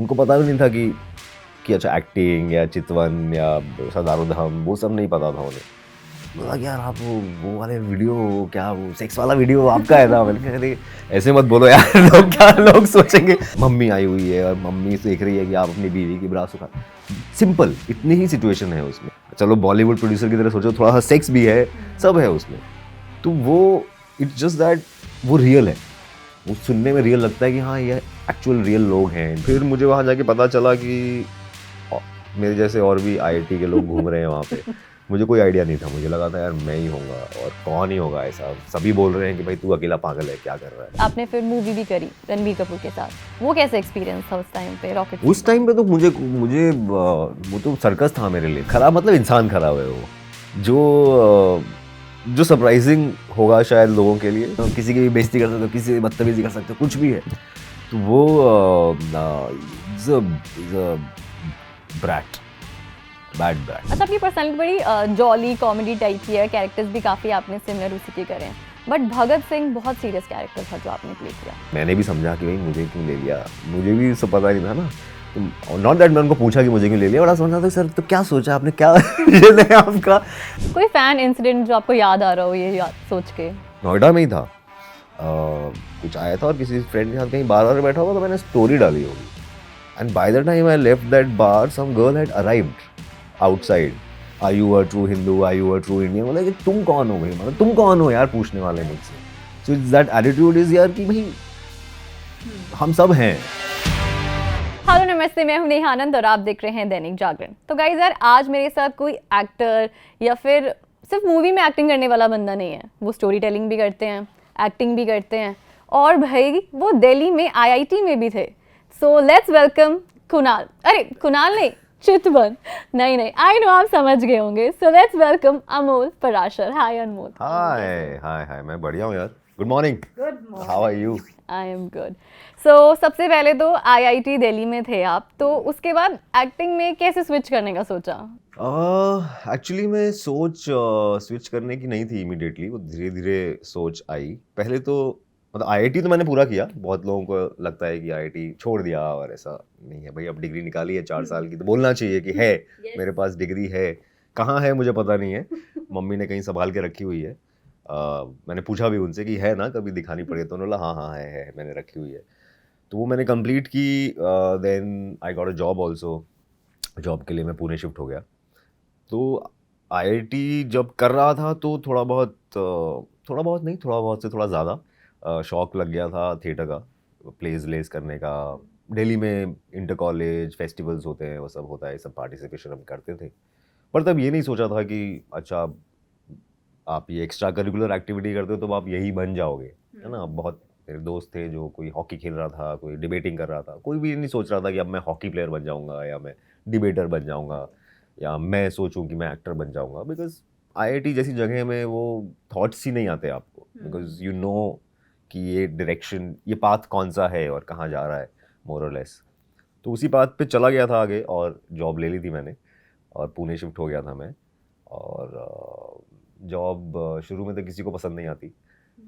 उनको पता भी नहीं था कि अच्छा एक्टिंग या चितवन या सदारुधम वो सब नहीं पता था उन्हें। बोला कि यार आप वो वाले वीडियो क्या वो सेक्स वाला वीडियो आपका है ना। मैंने कहा अरे ऐसे मत बोलो यार लोग सोचेंगे। मम्मी आई हुई है और मम्मी देख रही है कि आप अपनी बीवी की ब्रा सुखा। सिंपल इतनी ही सिचुएशन है उसमें। चलो बॉलीवुड प्रोड्यूसर की तरह सोचो, थोड़ा सा सेक्स भी है, सब है उसमें। तो वो इट्स जस्ट दैट वो रियल है, वो सुनने में रियल लगता है कि हाँ ये एक्चुअल रियल लोग हैं। फिर मुझे वहाँ जाके पता चला कि मेरे जैसे और भी आईआईटी के लोग घूम रहे हैं वहाँ पे। मुझे कोई आइडिया नहीं था, मुझे लगा था यार मैं ही होऊंगा और कौन ही होगा ऐसा। सभी बोल रहे हैं कि भाई तू अकेला पागल है, क्या कर रहा है। आपने फिर मूवी भी करी रणबीर कपूर के साथ, वो कैसे एक्सपीरियंस था उस टाइम पे रॉकेट? उस टाइम पे तो मुझे वो तो सर्कस था मेरे लिए। खराब मतलब इंसान खराब है वो, जो सरप्राइजिंग होगा शायद लोगों के लिए। तो किसी की भी बेइज्जती कर सकते हो, किसी की बदतमीजी कर सकते हो, कुछ भी है। तो वो ब्रैट, बैड ब्रैट। अच्छा, आपकी पर्सनैलिटी बड़ी जॉली कॉमेडी टाइप की है, कैरेक्टर्स भी काफ़ी आपने सिमिलर उसी के करे हैं, बट भगत सिंह बहुत सीरियस कैरेक्टर था जो आपने प्ले किया। मैंने भी समझा कि भाई मुझे क्यों ले लिया, मुझे भी सब पता नहीं था ना। नॉट दैट मैं उनको पूछा कि मुझे क्यों ले लिया, बड़ा समझा था सर तो क्या सोचा आपने, क्या विजन है आपका। कोई फैन इंसिडेंट जो आपको याद आ रहा हो ये सोच के? नोएडा में ही था, कुछ आया था और किसी फ्रेंड के साथ कहीं बार बार बैठा हुआ, तो मैंने स्टोरी डाली होगी। And by the time I left that bar some girl had arrived outside. Are you a true Hindu, are you a true Indian. बोला कि तुम कौन हो भाई, मतलब तुम कौन हो यार पूछने वाले मुझसे। So it's that attitude is यार कि भाई हम सब हैं। हेलो नमस्ते, मैं हूं नेहा आनंद और आप देख रहे हैं दैनिक जागरण। तो गाइस यार, आज मेरे साथ कोई एक्टर या फिर सिर्फ मूवी में एक्टिंग करने वाला बंदा नहीं है। वो स्टोरी टेलिंग भी करते हैं, एक्टिंग भी करते हैं और भाई वो दिल्ली में आईआईटी में भी थे। सो लेट्स वेलकम कुणाल। अरे कुणाल नहीं, चितवन। नहीं, आई नो आप समझ गए होंगे। So let's welcome Amol Parashar. Hi Anmol. Hi hi hi, मैं बढ़िया हूँ यार। Good morning. Good morning. How are you? I am good. So सबसे पहले तो आईआईटी दिल्ली में थे आप, तो उसके बाद एक्टिंग में कैसे स्विच करने का सोचा? एक्चुअली मैं सोच स्विच करने की नहीं थी इमिडिएटली, वो धीरे धीरे सोच आई। पहले तो मतलब आईआईटी तो मैंने पूरा किया। बहुत लोगों को लगता है कि आईआईटी छोड़ दिया, और ऐसा नहीं है भाई। अब डिग्री निकाली है 4 साल की, तो बोलना चाहिए कि है मेरे पास डिग्री है। कहाँ है मुझे पता नहीं है, मम्मी ने कहीं संभाल के रखी हुई है। मैंने पूछा भी उनसे कि है ना, कभी दिखानी पड़े, तो उन्होंने बोला हाँ हाँ है मैंने रखी हुई है। तो वो मैंने कंप्लीट की। Then I got a job also. Job के लिए मैं पुणे शिफ्ट हो गया। तो आईआईटी जब कर रहा था तो थोड़ा बहुत नहीं, थोड़ा बहुत से थोड़ा ज़्यादा शौक लग गया था थिएटर का, प्लेज लेस करने का। दिल्ली में इंटर कॉलेज फेस्टिवल्स होते हैं, वो सब होता है, सब पार्टिसिपेशन हम करते थे। पर तब ये नहीं सोचा था कि अच्छा आप ये एक्स्ट्रा करिकुलर एक्टिविटी करते हो तो आप यही बन जाओगे, है ना। बहुत मेरे दोस्त थे जो कोई हॉकी खेल रहा था, कोई डिबेटिंग कर रहा था। कोई भी नहीं सोच रहा था कि अब मैं हॉकी प्लेयर बन जाऊंगा या मैं डिबेटर बन जाऊंगा या मैं सोचूं कि मैं एक्टर बन जाऊंगा। बिकॉज आईआईटी जैसी जगह में वो थॉट्स ही नहीं आते आपको, बिकॉज यू नो कि ये डायरेक्शन, ये पाथ कौन सा है और कहाँ जा रहा है, मोर और लेस। तो उसी पाथ पे चला गया था आगे और जॉब ले ली थी मैंने और पुणे शिफ्ट हो गया था मैं। और जॉब शुरू में तो किसी को पसंद नहीं आती।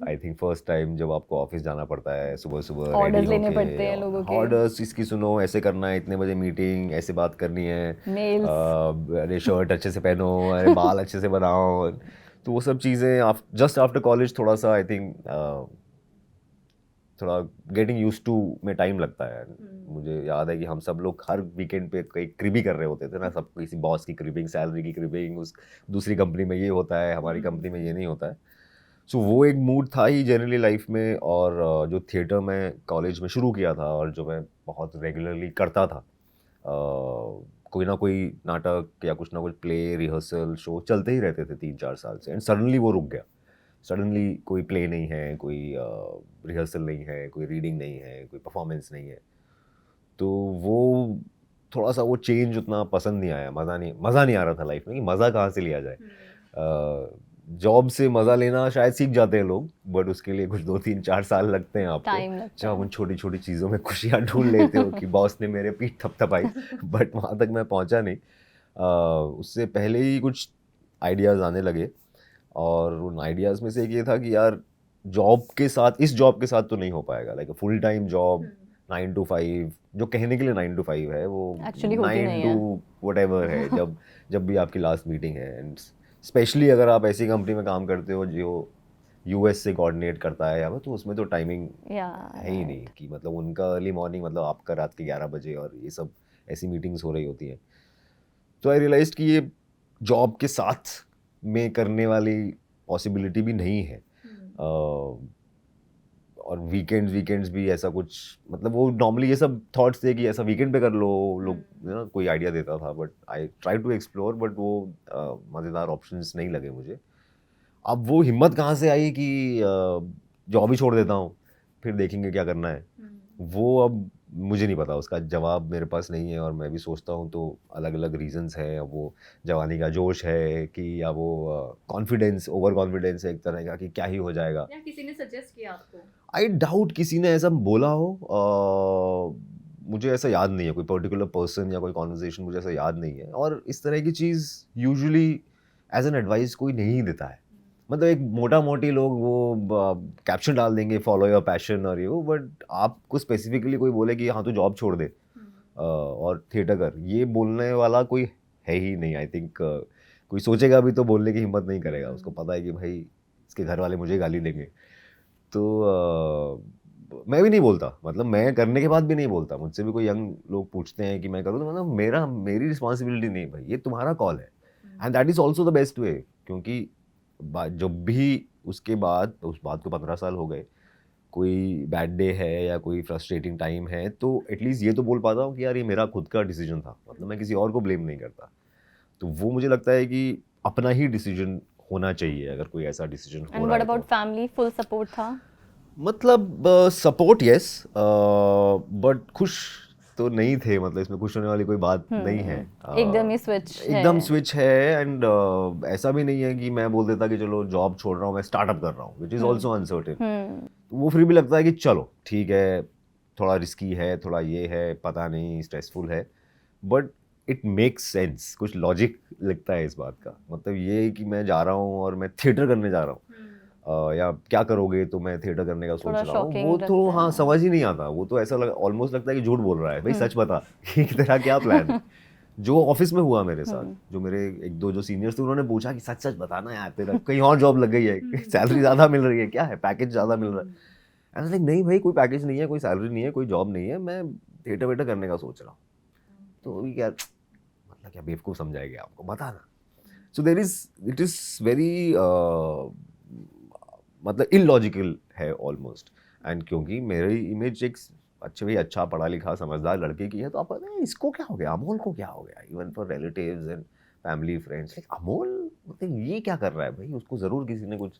आई थिंक फर्स्ट टाइम जब आपको ऑफिस जाना पड़ता है, सुबह सुबह ऑर्डर्स लेने पड़ते हैं लोगों के। ऑर्डर्स इसकी सुनो, ऐसे करना है, इतने बजे मीटिंग, ऐसे बात करनी है, मेल्स। अरे शर्ट अच्छे से पहनो, अरे बाल अच्छे से बनाओ। तो वो सब चीज़ें जस्ट आफ्टर कॉलेज थोड़ा सा आई थिंक थोड़ा गेटिंग यूज टू में टाइम लगता है। मुझे याद है कि हम सब लोग हर वीकेंड पे कई क्रिबी कर रहे होते थे ना, सब किसी बॉस की क्रिबिंग, सैलरी की क्रिबिंग, उस दूसरी कंपनी में ये होता है, हमारी कंपनी में ये नहीं होता है। सो वो एक मूड था ही जनरली लाइफ में। और जो थिएटर में कॉलेज में शुरू किया था और जो मैं बहुत रेगुलरली करता था, कोई ना कोई नाटक या कुछ ना कुछ प्ले, रिहर्सल, शो चलते ही रहते थे 3-4 साल से। एंड सडनली वो रुक गया। सडनली कोई प्ले नहीं है, कोई रिहर्सल नहीं है, कोई रीडिंग नहीं है, कोई परफॉर्मेंस नहीं है। तो वो थोड़ा सा वो चेंज उतना पसंद नहीं आया। मज़ा नहीं आ रहा था लाइफ में कि मज़ा कहाँ से लिया जाए। जॉब से मज़ा लेना शायद सीख जाते हैं लोग, बट उसके लिए कुछ 2-3-4 साल लगते हैं आपको, टाइम लगता जब है। उन छोटी छोटी चीज़ों में खुशियाँ ढूंढ लेते हो कि बॉस ने मेरे पीठ थपथपाई। बट वहाँ तक मैं पहुँचा नहीं। उससे पहले ही कुछ आइडियाज़ आने लगे और उन आइडियाज़ में से एक ये था कि यार जॉब के साथ, इस जॉब के साथ तो नहीं हो पाएगा, like full time job 9 to 5 जो कहने के लिए 9 to 5 है वो Actually होती 9 नहीं to whatever है जब भी आपकी लास्ट मीटिंग है। एंड स्पेशली अगर आप ऐसी कंपनी में काम करते हो जो यूएस से कोऑर्डिनेट करता है या तो उसमें तो टाइमिंग है ही नहीं कि मतलब उनका अर्ली मॉर्निंग मतलब आपका रात के 11 बजे और ये सब ऐसी मीटिंग्स हो रही होती हैं। तो आई रियलाइज कि ये जॉब के साथ में करने वाली पॉसिबिलिटी भी नहीं है। और वीकेंड्स भी ऐसा कुछ मतलब वो नॉर्मली ये सब थॉट्स थे कि ऐसा वीकेंड पे कर लो लोग ना कोई आइडिया देता था, but I try to explore, but वो मज़ेदार ऑप्शंस नहीं लगे मुझे। अब वो हिम्मत कहाँ से आई कि जॉब ही छोड़ देता हूँ फिर देखेंगे क्या करना है, वो अब मुझे नहीं पता, उसका जवाब मेरे पास नहीं है। और मैं भी सोचता हूँ तो अलग अलग रीजंस हैं। अब वो जवानी का जोश है कि या वो कॉन्फिडेंस ओवर कॉन्फिडेंस है एक तरह का कि क्या ही हो जाएगा। या किसी ने सजेस्ट किया आपको? आई डाउट किसी ने ऐसा बोला हो। मुझे ऐसा याद नहीं है कोई पर्टिकुलर पर्सन या कोई कॉन्वर्सेशन, मुझे ऐसा याद नहीं है। और इस तरह की चीज़ यूजुअली एज एन एडवाइस कोई नहीं देता है। मतलब एक मोटा मोटी लोग वो कैप्शन डाल देंगे फॉलो योर पैशन और ये, बट आपको स्पेसिफिकली कोई बोले कि हाँ तू जॉब छोड़ दे और थिएटर कर, ये बोलने वाला कोई है ही नहीं। आई थिंक कोई सोचेगा भी तो बोलने की हिम्मत नहीं करेगा, उसको पता है कि भाई इसके घर वाले मुझे गाली देंगे। तो मैं भी नहीं बोलता, मतलब मैं करने के बाद भी नहीं बोलता। मुझसे भी कोई यंग लोग पूछते हैं कि मैं करूँ तो मतलब मेरी रिस्पॉन्सिबिलिटी नहीं भाई, ये तुम्हारा कॉल है and that is also the best way. क्योंकि जब भी उसके बाद उस बात को 15 साल हो गए, कोई बैड डे है या कोई फ्रस्ट्रेटिंग टाइम है तो एटलीस्ट ये तो बोल पाता हूँ कि यार ये मेरा खुद का डिसीजन था, मतलब मैं किसी और को ब्लेम नहीं करता। तो वो मुझे लगता है कि अपना ही डिसीजन होना चाहिए अगर कोई ऐसा डिसीजन हो एंड रहा व्हाट है अबाउट फैमिली, फुल सपोर्ट था? मतलब सपोर्ट यस, बट खुश तो नहीं थे। मतलब इसमें खुश होने वाली कोई बात नहीं है। एकदम ही स्विच एकदम स्विच है। एंड ऐसा भी नहीं है कि मैं बोल देता कि चलो जॉब छोड़ रहा हूँ मैं स्टार्टअप कर रहा हूँ, विच इज़ ऑल्सो अनसर्टेन। वो फिर भी लगता है कि चलो ठीक है, थोड़ा रिस्की है, थोड़ा ये है, पता नहीं, स्ट्रेसफुल है, बट इट मेक्स सेंस। कुछ लॉजिक लगता है इस बात का। मतलब ये कि मैं जा रहा हूँ और मैं थिएटर करने जा रहा हूँ या क्या करोगे तो मैं थिएटर करने का सोच रहा हूँ, वो तो हाँ समझ ही नहीं आता। वो तो ऐसा ऑलमोस्ट लगता है कि झूठ बोल रहा है भाई, सच बता कि तेरा क्या प्लान है। जो ऑफिस में हुआ मेरे साथ, जो मेरे एक दो जो सीनियर्स थे उन्होंने पूछा कि सच सच बताना यार तेरा कहीं और जॉब लग गई है, सैलरी ज़्यादा मिल रही है, क्या है पैकेज ज़्यादा मिल रहा है। आई वाज लाइक नहीं भाई, कोई पैकेज नहीं है, कोई सैलरी नहीं है, कोई जॉब नहीं है, मैं थिएटर वेटर करने का सोच रहा हूँ। तो अभी क्या मतलब क्या बेवकूफ़ समझाएगा आपको, बताना। So there is it is very मतलब इलॉजिकल है ऑलमोस्ट। एंड क्योंकि मेरी इमेज एक अच्छे भाई अच्छा पढ़ा लिखा समझदार लड़के की है, तो आप पता है इसको क्या हो गया, अमोल को क्या हो गया, even for relatives and family friends like Amol मतलब ये क्या कर रहा है भाई, उसको ज़रूर किसी ने कुछ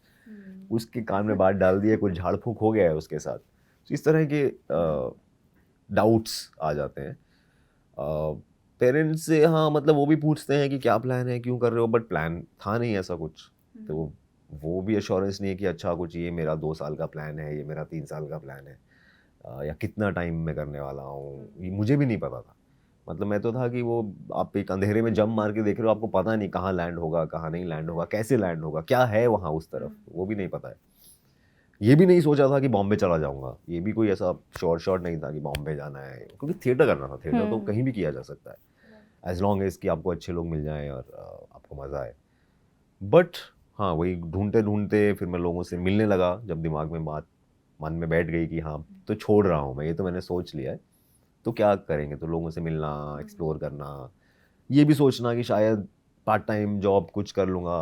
उसके कान में बात डाल दी है, कुछ झाड़ फूक हो गया है उसके साथ। तो इस तरह के डाउट्स आ जाते हैं पेरेंट्स से। हाँ मतलब वो भी पूछते हैं कि क्या प्लान है, क्यों कर रहे हो, बट प्लान था नहीं ऐसा कुछ। तो वो भी एश्योरेंस नहीं है कि अच्छा कुछ ये मेरा 2 साल का प्लान है, ये मेरा 3 साल का प्लान है या कितना टाइम में करने वाला हूँ, ये मुझे भी नहीं पता था। मतलब मैं तो था कि वो आप एक अंधेरे में जंप मार के देख रहे हो, आपको पता नहीं कहाँ लैंड होगा, कहाँ नहीं लैंड होगा, कैसे लैंड होगा, क्या है वहाँ उस तरफ, वो भी नहीं पता है। ये भी नहीं सोचा था कि बॉम्बे चला जाऊँगा, ये भी कोई ऐसा शॉर्ट नहीं था कि बॉम्बे जाना है, क्योंकि थिएटर करना था। थिएटर तो कहीं भी किया जा सकता है एज लॉन्ग एज कि आपको अच्छे लोग मिल जाएं और आपको मज़ा आए। बट हाँ वही ढूंढते ढूंढते फिर मैं लोगों से मिलने लगा, जब दिमाग में बात मन में बैठ गई कि हाँ तो छोड़ रहा हूँ मैं, ये तो मैंने सोच लिया है, तो क्या करेंगे, तो लोगों से मिलना, एक्सप्लोर करना, ये भी सोचना कि शायद पार्ट टाइम जॉब कुछ कर लूँगा,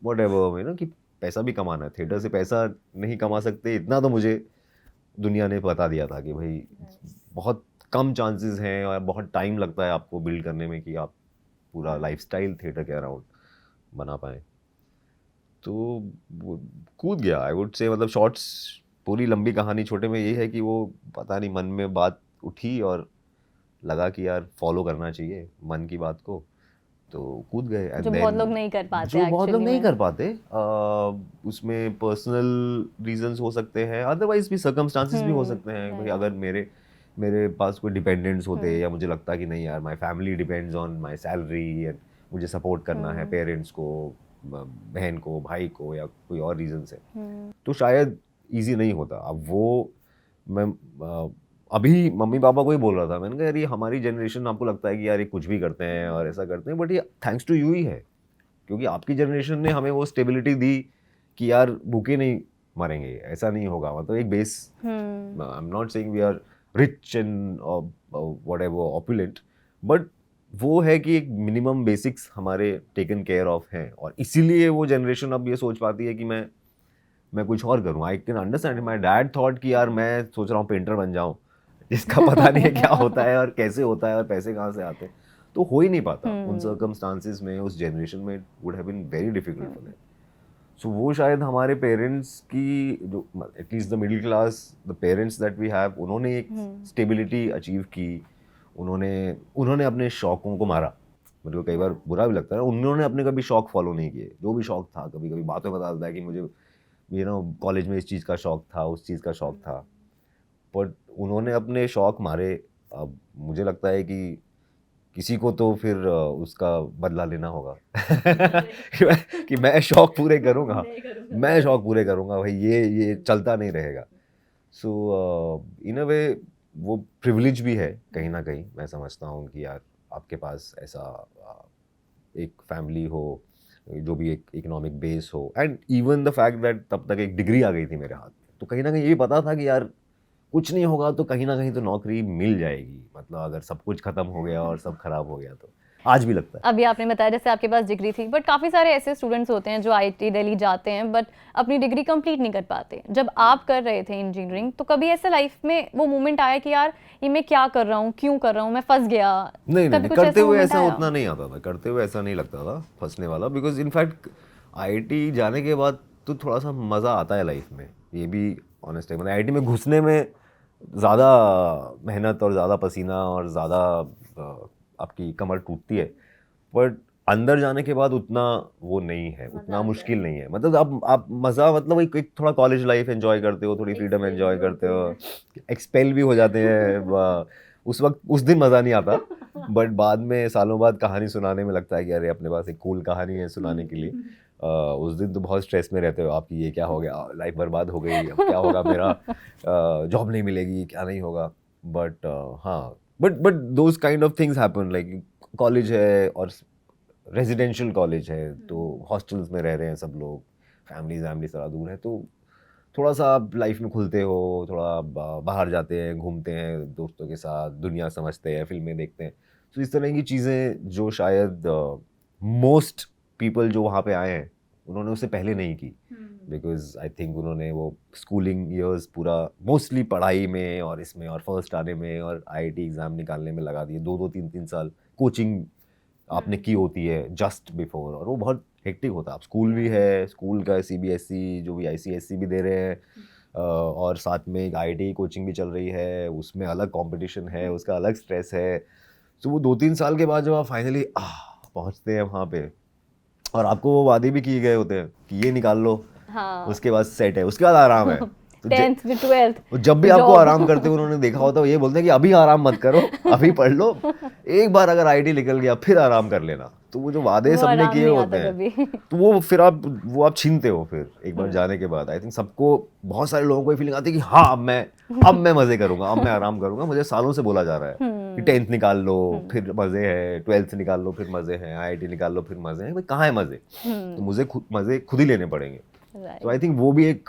वट एवर, ना कि पैसा भी कमाना है। थिएटर से पैसा नहीं कमा सकते इतना तो मुझे दुनिया ने बता दिया था कि भाई बहुत कम चांसेस हैं और बहुत टाइम लगता है आपको बिल्ड करने में कि आप पूरा लाइफस्टाइल थिएटर के अराउंड बना पाएँ। तो वो कूद गया आई वुड से। मतलब शॉर्ट्स पूरी लंबी कहानी छोटे में यही है कि वो पता नहीं मन में बात उठी और लगा कि यार फॉलो करना चाहिए मन की बात को, तो कूद गए। जो बहुत लोग नहीं कर पाते, जो बहुत लोग नहीं कर पाते। उसमें पर्सनल रीजंस हो सकते हैं, अदरवाइज भी सर्कमस्टांसेस भी हो सकते हैं। भाई अगर मेरे पास कोई डिपेंडेंट्स होते या मुझे लगता कि नहीं यार my family depends on my salary and मुझे सपोर्ट करना है पेरेंट्स को, बहन को, भाई को, या कोई और रीजन से, तो शायद इजी नहीं होता। अब वो मैं अभी मम्मी पापा को ही बोल रहा था, मैंने कहा यार ये हमारी जनरेशन, आपको लगता है कि यार ये कुछ भी करते हैं और ऐसा करते हैं, बट ये थैंक्स टू यू ही है, क्योंकि आपकी जनरेशन ने हमें वो स्टेबिलिटी दी कि यार भूखे नहीं मरेंगे, ऐसा नहीं होगा। मतलब एक base, I am not saying we are rich and whatever opulent, but वो है कि एक मिनिमम बेसिक्स हमारे टेकन केयर ऑफ हैं, और इसीलिए वो जनरेशन अब ये सोच पाती है कि मैं कुछ और करूँ। I can understand. My dad thought कि यार मैं सोच रहा हूँ पेंटर बन जाऊँ, जिसका पता नहीं है क्या होता है और कैसे होता है और पैसे कहाँ से आते हैं, तो हो ही नहीं पाता उन सर्कमस्टांसिस में, उस जनरेशन में। Would have been very difficult for them. So वो शायद हमारे पेरेंट्स की जो, at least the middle class, the parents that we have, उन्होंने एक स्टेबिलिटी अचीव की, उन्होंने अपने शौकों को मारा। मेरे को कई बार बुरा भी लगता है, उन्होंने अपने कभी शौक फॉलो नहीं किए। जो भी शौक था, कभी कभी बातों में बता देता है कि मुझे कॉलेज में इस चीज़ का शौक था, उस चीज़ का शौक था, बट उन्होंने अपने शौक मारे। अब मुझे लगता है कि किसी को तो फिर उसका बदला लेना होगा कि मैं शौक पूरे करूँगा, मैं शौक पूरे करूँगा भाई, ये चलता नहीं रहेगा। सो इन अ वे वो प्रिविलेज भी है कहीं ना कहीं, मैं समझता हूँ कि यार आपके पास ऐसा एक फैमिली हो, जो भी एक इकोनॉमिक बेस हो, and even the fact that तब तक एक डिग्री आ गई थी मेरे हाथ में, तो कहीं ना कहीं ये भी पता था कि यार कुछ नहीं होगा तो कहीं ना कहीं तो नौकरी मिल जाएगी। मतलब अगर सब कुछ खत्म हो गया और सब खराब हो गया तो, आज भी लगता है। अभी आपने बताया जैसे आपके पास डिग्री थी, बट काफ़ी सारे ऐसे स्टूडेंट्स होते हैं जो आईआईटी दिल्ली जाते हैं बट अपनी डिग्री कंप्लीट नहीं कर पाते। जब आप कर रहे थे इंजीनियरिंग, तो कभी ऐसा लाइफ में वो मोमेंट आया कि यार ये मैं क्या कर रहा हूँ, क्यों कर रहा हूँ, मैं फंस गया? नहीं, कभी कुछ करते हुए moment ऐसा आया? उतना नहीं आता था, करते हुए ऐसा नहीं लगता था फंसने वाला, बिकॉज इनफैक्ट आईआईटी जाने के बाद तो थोड़ा सा मज़ा आता है लाइफ में, ये भी ऑनेस्ट है। मतलब आईआईटी में घुसने में ज़्यादा मेहनत और ज़्यादा पसीना और ज़्यादा आपकी कमर टूटती है, बट अंदर जाने के बाद उतना वो नहीं है, उतना मुश्किल नहीं है। मतलब आप मज़ा, मतलब एक थोड़ा कॉलेज लाइफ एंजॉय करते हो, थोड़ी फ्रीडम एंजॉय करते हो, एक्सपेल भी हो जाते हैं उस वक्त, उस दिन मज़ा नहीं आता, बट बाद में सालों बाद कहानी सुनाने में लगता है कि अरे अपने पास एक कूल कहानी है सुनाने के लिए। उस दिन तो बहुत स्ट्रेस में रहते हो आपकी, ये क्या हो गया, लाइफ बर्बाद हो गई, अब क्या होगा मेरा, जॉब नहीं मिलेगी, क्या नहीं होगा। बट हाँ, but those kind of things happen, like college है और रेजिडेंशियल कॉलेज है, तो हॉस्टल्स में रह रहे हैं सब लोग, फैमिली सारा दूर है, तो थोड़ा सा आप लाइफ में खुलते हो, थोड़ा बाहर जाते हैं, घूमते हैं दोस्तों के साथ, दुनिया समझते हैं, फिल्में देखते हैं। तो इस तरह की चीज़ें जो शायद मोस्ट पीपल जो वहाँ पे आए हैं उन्होंने उससे पहले नहीं की, बिकॉज आई थिंक उन्होंने वो स्कूलिंग ईयर्स पूरा मोस्टली पढ़ाई में और इसमें और फर्स्ट आने में और आईआईटी एग्ज़ाम निकालने में लगा दिए। 2-3 साल कोचिंग आपने की होती है जस्ट बिफोर, और वो बहुत हेक्टिक होता है। आप स्कूल भी है, स्कूल का सीबीएसई जो भी आईसीएसई भी दे रहे हैं, और साथ में एक आईआईटी कोचिंग भी चल रही है, उसमें अलग कंपटीशन है, उसका अलग स्ट्रेस है। तो वो 2-3 साल के बाद जब आप फाइनली पहुंचते हैं वहाँ पे, और आपको वो वादे भी किए गए होते हैं कि ये निकाल लो, हाँ, उसके बाद सेट है, उसके बाद आराम है। तो 10th फिर 12th जब भी आपको आराम करते हुए उन्होंने देखा होता है, ये बोलते हैं कि अभी आराम मत करो, अभी पढ़ लो, एक बार अगर आईआईटी निकल गया फिर आराम कर लेना। तो वो जो वादे वो सबने आराम किए नहीं होते आता हैं, कभी। तो वो फिर आप छीनते हो फिर एक बार जाने के बाद। आई थिंक सबको, बहुत सारे लोगों को ये फीलिंग आती है कि हाँ अब मैं मजे करूंगा, अब मैं आराम करूंगा। मुझे सालों से बोला जा रहा है कि 10th निकाल लो फिर मजे है, 12th निकाल लो फिर मजे हैं, आईआईटी निकाल लो फिर मजे हैं। भाई कहाँ है मजे? तो मुझे मजे खुद ही लेने पड़ेंगे। तो आई थिंक वो भी एक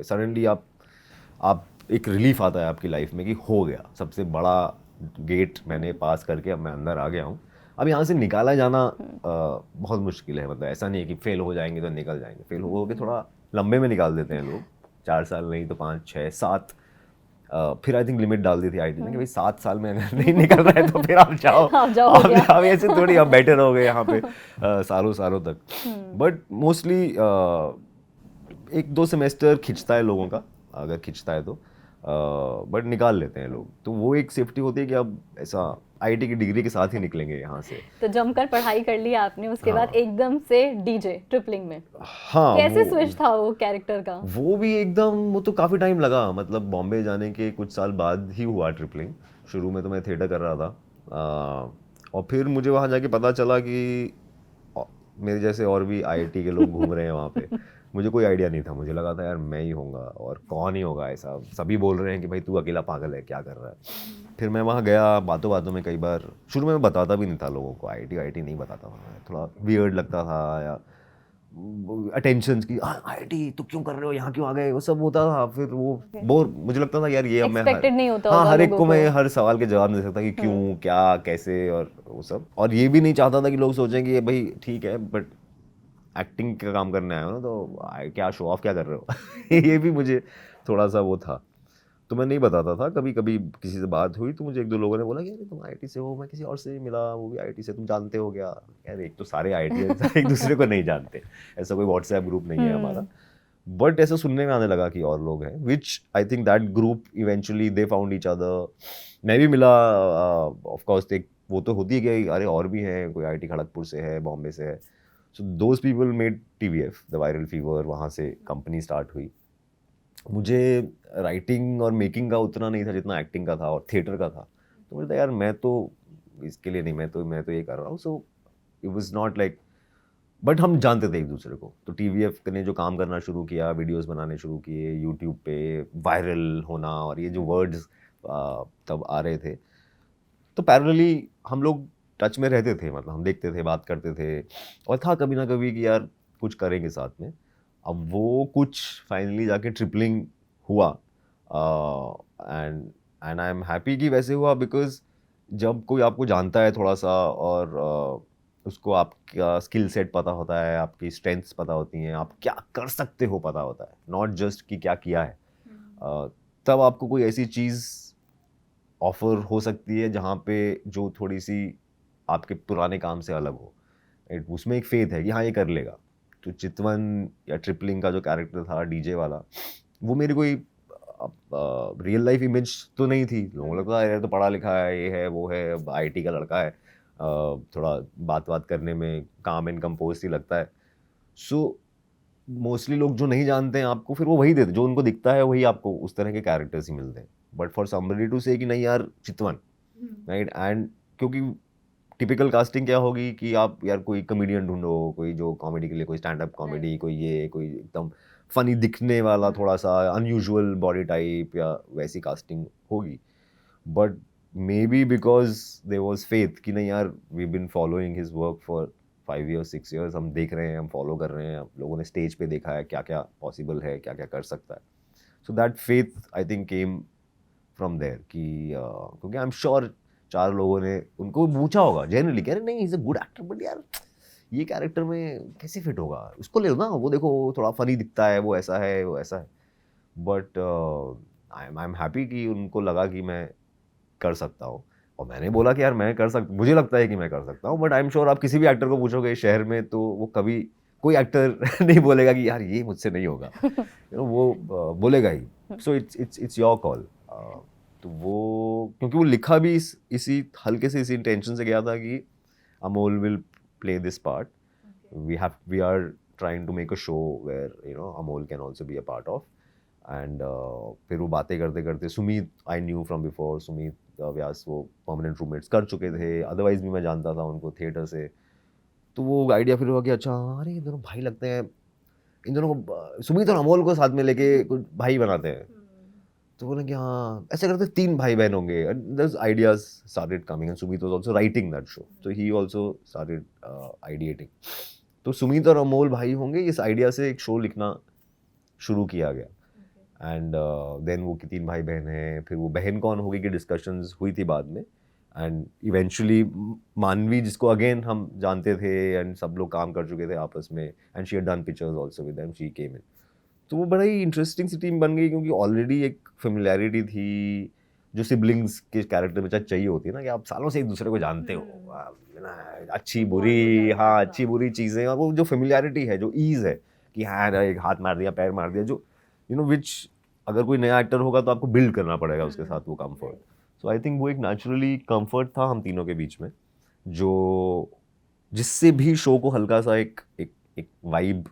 सडनली आप एक रिलीफ आता है आपकी लाइफ में कि हो गया, सबसे बड़ा गेट मैंने पास करके अब मैं अंदर आ गया हूँ। अब यहाँ से निकाला जाना बहुत मुश्किल है। मतलब ऐसा नहीं है कि फेल हो जाएंगे तो निकल जाएंगे, फेल हो के थोड़ा लंबे में निकाल देते हैं लोग, 4 साल नहीं तो 5, 6, 7। फिर आई थिंक लिमिट डाल दी थी आईटी ने कि भाई 7 साल में अगर नहीं निकल रहा है तो फिर आप जाओ, आप ऐसे थोड़ी आप बेटर हो गए यहाँ पे सालों सालों तक। बट मोस्टली 1-2 सेमेस्टर खिंचता है लोगों का, अगर खिंचता है तो, बट निकाल लेते हैं लोग। तो वो एक सेफ्टी होती है कि अब ऐसा आईटी की डिग्री के साथ ही निकलेंगे यहाँ से। तो जमकर पढ़ाई कर ली आपने, उसके बाद एकदम से डीजे ट्रिपलिंग में। हाँ, कैसे स्विच था वो कैरेक्टर का? वो भी एकदम, वो तो काफ़ी टाइम लगा। मतलब बॉम्बे जाने के कुछ साल बाद ही हुआ ट्रिपलिंग। शुरू में तो मैं थिएटर कर रहा था, और फिर मुझे वहाँ जाके पता चला कि मेरे जैसे और भी आईआईटी के लोग घूम रहे हैं वहाँ पे। मुझे कोई आइडिया नहीं था, मुझे लगा था यार मैं ही होऊंगा और कौन ही होगा ऐसा, सभी बोल रहे हैं कि भाई तू अकेला पागल है, क्या कर रहा है। फिर मैं वहाँ गया, बातों बातों में कई बार शुरू में मैं बताता भी नहीं था लोगों को, आईटी नहीं बताता था मैं, थोड़ा वियर्ड लगता था, या अटेंशन की आईटी तो क्यों कर रहे हो, यहाँ क्यों आ गए, वो सब होता था। फिर वो बोर, मुझे लगता था यार ये अब मैं एक्सपेक्टेड नहीं होता हाँ होगा हर एक लोगों को मैं को। हर सवाल के जवाब नहीं दे सकता कि क्यों, क्या, कैसे, और वो सब। और ये भी नहीं चाहता था कि लोग सोचें कि ये भाई ठीक है बट एक्टिंग का काम करने आए हो ना, तो क्या शो ऑफ क्या कर रहे हो ये भी मुझे थोड़ा सा वो था, तो मैं नहीं बताता था। कभी कभी किसी से बात हुई तो मुझे एक दो लोगों ने बोला कि अरे तुम आईटी से हो, मैं किसी और से मिला वो भी आईटी से, तुम जानते हो क्या। यार एक तो सारे आईटी एक दूसरे को नहीं जानते, ऐसा कोई व्हाट्सएप ग्रुप नहीं है हमारा। बट ऐसा सुनने में आने लगा कि और लोग हैं, which I think that group eventually they found each other. मैं भी मिला, ऑफ कोर्स एक वो तो होती है कि अरे और भी हैं, कोई आईटी खड़गपुर से है, बॉम्बे से है। So those people made TVF, the viral fever, वहाँ से कंपनी स्टार्ट हुई। मुझे राइटिंग और मेकिंग का उतना नहीं था जितना एक्टिंग का था और थिएटर का था। तो मुझे था यार मैं तो इसके लिए नहीं, मैं तो ये कर रहा हूँ। So it was not like, but हम जानते थे एक दूसरे को। तो टीवीएफ ने जो काम करना शुरू किया, वीडियोस बनाने शुरू किए यूट्यूब पे, वायरल होना, और ये जो वर्ड्स तब आ रहे थे, तो पैरेलली हम लोग टच में रहते थे, मतलब हम देखते थे, बात करते थे, और था कभी ना कभी कि यार कुछ करेंगे साथ में। अब वो कुछ फाइनली जाके ट्रिपलिंग हुआ, and and I am happy कि वैसे हुआ, बिकॉज जब कोई आपको जानता है थोड़ा सा, और उसको आपका स्किल सेट पता होता है, आपकी स्ट्रेंथ्स पता होती हैं, आप क्या कर सकते हो पता होता है, नॉट जस्ट कि क्या किया है, तब आपको कोई ऐसी चीज़ ऑफर हो सकती है जहाँ पे जो थोड़ी सी आपके पुराने काम से अलग हो। उसमें एक फेथ है कि हाँ ये कर लेगा। तो चितवन या ट्रिपलिंग का जो कैरेक्टर था डीजे वाला, वो मेरी कोई रियल लाइफ इमेज तो नहीं थी। लोगों को लगता है ये तो पढ़ा लिखा है, ये है वो है, आईटी का लड़का है, थोड़ा बात करने में काम एंड कंपोज ही लगता है। सो मोस्टली लोग जो नहीं जानते हैं आपको, फिर वो वही देते, जो उनको दिखता है वही आपको उस तरह के कैरेक्टर्स ही मिलते हैं। बट फॉर समबडी टू से कि नहीं यार चितवन, राइट, एंड क्योंकि टिपिकल कास्टिंग क्या होगी कि आप यार कोई कॉमेडियन ढूंढो, कोई जो कॉमेडी के लिए कोई स्टैंड अप कॉमेडी, कोई ये, कोई एकदम फनी दिखने वाला, थोड़ा सा अनयूजुअल बॉडी टाइप, या वैसी कास्टिंग होगी। But maybe because there was faith कि नहीं यार, we been following his work for 5 years 6 years, हम देख रहे हैं, हम फॉलो कर रहे हैं, लोगों ने स्टेज पे देखा है क्या क्या पॉसिबल है, क्या क्या कर सकता है। So that faith I think came from there कि क्योंकि आई एम श्योर 4 लोगों ने उनको पूछा होगा जनरली, कह रहे नहीं is a good actor, but यार ये कैरेक्टर में कैसे फिट होगा, उसको ले लो ना, वो देखो वो थोड़ा फनी दिखता है, वो ऐसा है, वो ऐसा है। बट आई एम हैप्पी कि उनको लगा कि मैं कर सकता हूँ, और मैंने बोला कि यार मैं कर सकता, मुझे लगता है कि मैं कर सकता हूँ। बट आई एम श्योर आप किसी भी एक्टर को पूछोगे शहर में, तो वो कभी कोई एक्टर नहीं बोलेगा कि यार ये मुझसे नहीं होगा, वो बोलेगा ही। So it's your call. तो वो क्योंकि वो लिखा भी इसी हल्के से इसी इंटेंशन से गया था कि Amol will play this part, we are trying to make a show where Amol can also be a part of. And फिर वो बातें करते करते, Sumeet I knew from before, Sumeet Vyas वो परमानेंट रूममेट्स कर चुके थे, अदरवाइज भी मैं जानता था उनको थिएटर से। तो वो आइडिया फिर हुआ कि अच्छा अरे ये दोनों भाई लगते हैं, इन दोनों को सुमीत और अमोल को साथ में लेके कुछ भाई बनाते हैं। तो बोले कि हाँ ऐसे करते 3 भाई बहन होंगे, दस ideas started coming, and Sumeet was also writing that show, तो ही आल्सो स्टार्टेड आइडिएटिंग। तो सुमीत और अमोल भाई होंगे, इस आइडिया से एक शो लिखना शुरू किया गया। एंड देन वो कि 3 भाई बहन हैं, फिर वो बहन कौन होगी की डिस्कशंस हुई थी बाद में। एंड इवेंचुअली मानवी, जिसको अगेन हम जानते थे एंड सब लोग काम कर चुके थे आपस में, and she had done pictures also with them, she came in. तो वो बड़ा ही इंटरेस्टिंग सी टीम बन गई, क्योंकि ऑलरेडी एक फेमिलियरिटी थी जो सिबलिंग्स के कैरेक्टर में चाहिए होती है ना, कि आप सालों से एक दूसरे को जानते हो, अच्छी बुरी, हाँ अच्छी बुरी चीज़ें, और वो जो फेमिलियरिटी है, जो ईज है कि हाँ एक हाथ मार दिया, पैर मार दिया, जो विच अगर कोई नया एक्टर होगा तो आपको बिल्ड करना पड़ेगा उसके साथ वो कंफर्ट। सो आई थिंक वो एक नेचुरली कंफर्ट था हम तीनों के बीच में, जो जिससे भी शो को हल्का सा एक एक एक वाइब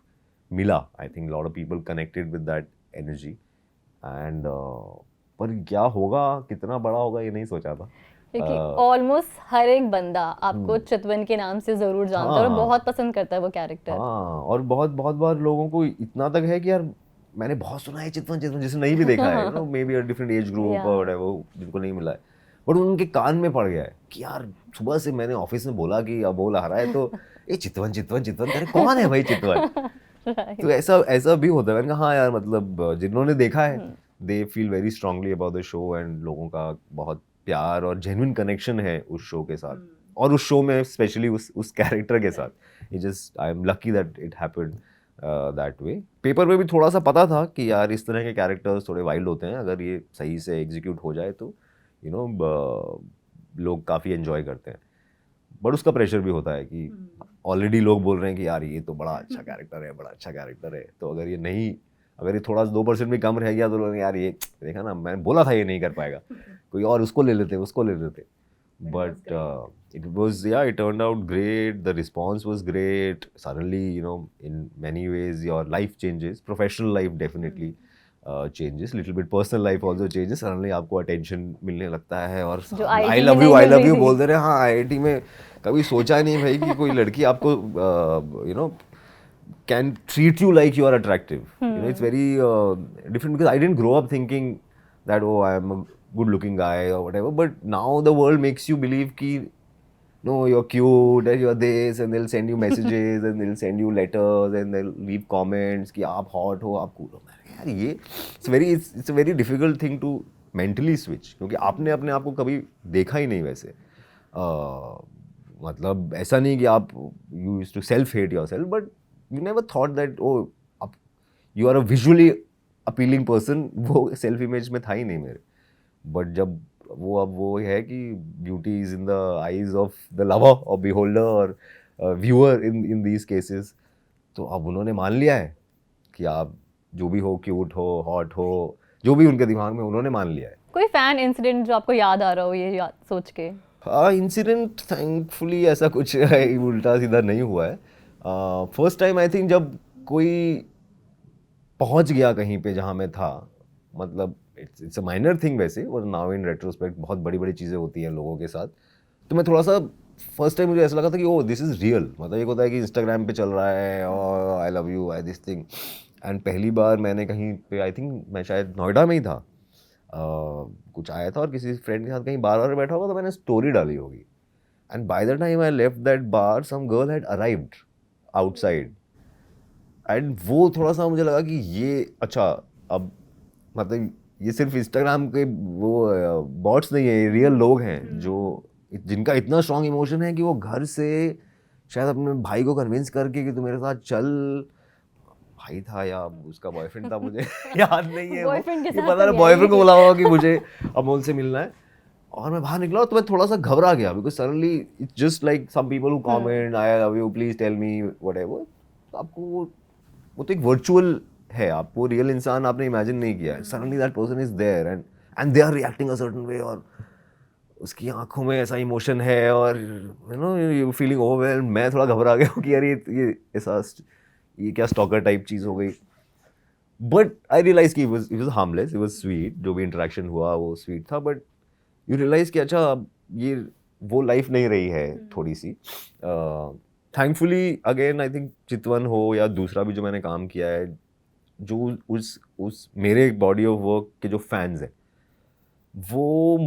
मिला। I think lot of people connected with that energy. And पर क्या होगा, कितना बड़ा होगा, ये नहीं सोचा था। क्योंकि ऑलमोस्ट हर एक बंदा आपको चितवन के नाम से जरूर जानता है और हाँ। बहुत पसंद करता है वो कैरेक्टर। हाँ, और बहुत बहुत बार लोगों को इतना तक है कि यार मैंने बहुत सुना है चितवन चितवन, जिसे नहीं भी देखा है, may be a different age group Yeah. और वो जिनको नहीं मिला है, बट उनके कान में पड़ गया है कि यार सुबह से मैंने ऑफिस में बोला कि अब बोल आ रहा है तो ये चितवन चितवन चितवन, अरे कौन है भाई चितवन? Right. तो ऐसा ऐसा भी होता है। मैंने कहा हाँ यार, मतलब जिन्होंने देखा है they feel very strongly about the show, and लोगों का बहुत प्यार और जेन्युइन कनेक्शन है उस शो के साथ, और उस शो में स्पेशली उस कैरेक्टर के साथ। ये just I am lucky that it happened that way. Paper में भी थोड़ा सा पता था कि यार इस तरह के कैरेक्टर्स थोड़े वाइल्ड होते हैं, अगर ये सही से एग्जीक्यूट हो जाए तो यू नो लोग काफ़ी एंजॉय करते हैं, बट उसका प्रेशर भी होता है कि ऑलरेडी लोग बोल रहे हैं कि यार ये तो बड़ा अच्छा कैरेक्टर है, बड़ा अच्छा कैरेक्टर है, तो अगर ये थोड़ा 2% भी कम रह गया तो लोग यार ये देखा ना, मैंने बोला था ये नहीं कर पाएगा, कोई और उसको ले लेते। But it turned out great, the response was great, suddenly in many ways your life changes, professional life definitely changes, little bit personal life also changes, suddenly आपको attention मिलने लगता है, और जो I IIT में love you नहीं I mill love रही you थी। बोलते रहे। हाँ, IIT में कभी सोचा नहीं भाई कि कोई लड़की आपको can treat you like you are attractive. It's very different, because I didn't grow up thinking that oh, I am a good looking guy or whatever, but now the world makes you believe ki no, you're cute and you're this, and they'll send you messages and they'll send you letters and they'll leave comments कि आप hot हो, आप cool हो। यार ये it's a very difficult thing to mentally switch, क्योंकि आपने अपने आप को कभी देखा ही नहीं वैसे। मतलब ऐसा नहीं कि आप you used to self hate yourself, but you never thought that oh, you are a visually appealing person, वो self image में था ही नहीं मेरे। बट जब अब वो है कि beauty is in the eyes of the lover और बिहोल्डर और व्यूअर इन दीज केसेस, तो अब उन्होंने मान लिया है कि आप जो भी हो, क्यूट हो, हॉट हो, जो भी उनके दिमाग में, उन्होंने मान लिया है। कोई फैन इंसिडेंट जो आपको याद आ रहा हो ये सोच के? इंसिडेंट थैंकफुली ऐसा कुछ उल्टा सीधा नहीं हुआ है। फर्स्ट टाइम आई थिंक जब कोई पहुंच गया कहीं पे जहाँ मैं था, मतलब इट्स अ माइनर थिंग वैसे, और नाउ इन रेट्रोस्पेक्ट बहुत बड़ी बड़ी चीज़ें होती हैं लोगों के साथ, तो मैं थोड़ा सा फर्स्ट टाइम मुझे ऐसा लगा था कि ओ दिस इज़ रियल। मतलब एक होता है कि इंस्टाग्राम पे चल रहा है और आई love you, I this thing, and पहली बार मैंने कहीं पे, आई थिंक मैं शायद नोएडा में ही था, कुछ आया था और किसी फ्रेंड के साथ कहीं बार बार बैठा हुआ, तो मैंने स्टोरी डाली होगी, and by the time I left that bar some girl had arrived outside, and वो थोड़ा सा मुझे लगा कि ये अच्छा, अब मतलब ये सिर्फ इंस्टाग्राम के वो बॉट्स नहीं है, रियल लोग हैं जो जिनका इतना स्ट्रॉन्ग इमोशन है कि वो घर से शायद अपने भाई को कन्विंस करके कि तू मेरे साथ चल, भाई था या उसका बॉयफ्रेंड था मुझे याद नहीं है, Boyfriend के ये साथ पता तो ना बॉयफ्रेंड को बोला होगा कि मुझे अमोल से मिलना है, और मैं बाहर निकला तो मैं थोड़ा सा घबरा गया, because suddenly it's just like some people who comment I love you, please tell me whatever, आपको वो तो एक वर्चुअल है, आपको रियल इंसान आपने इमेजिन नहीं किया है, suddenly that person is there and they are reacting a certain way, और उसकी आंखों में ऐसा इमोशन है, और यू फीलिंग ओवरवेल्म्ड। मैं थोड़ा घबरा गया कि यार ये ऐसा ये क्या स्टॉकर टाइप चीज़ हो गई, बट आई रियलाइज कि it was harmless, it was sweet, जो भी इंटरेक्शन हुआ वो स्वीट था, बट यू रियलाइज कि अच्छा अब ये वो लाइफ नहीं रही है थोड़ी सी। थैंकफुली अगेन आई थिंक चितवन हो या दूसरा भी जो मैंने काम किया है, जो उस मेरे बॉडी ऑफ वर्क के जो फैंस हैं, वो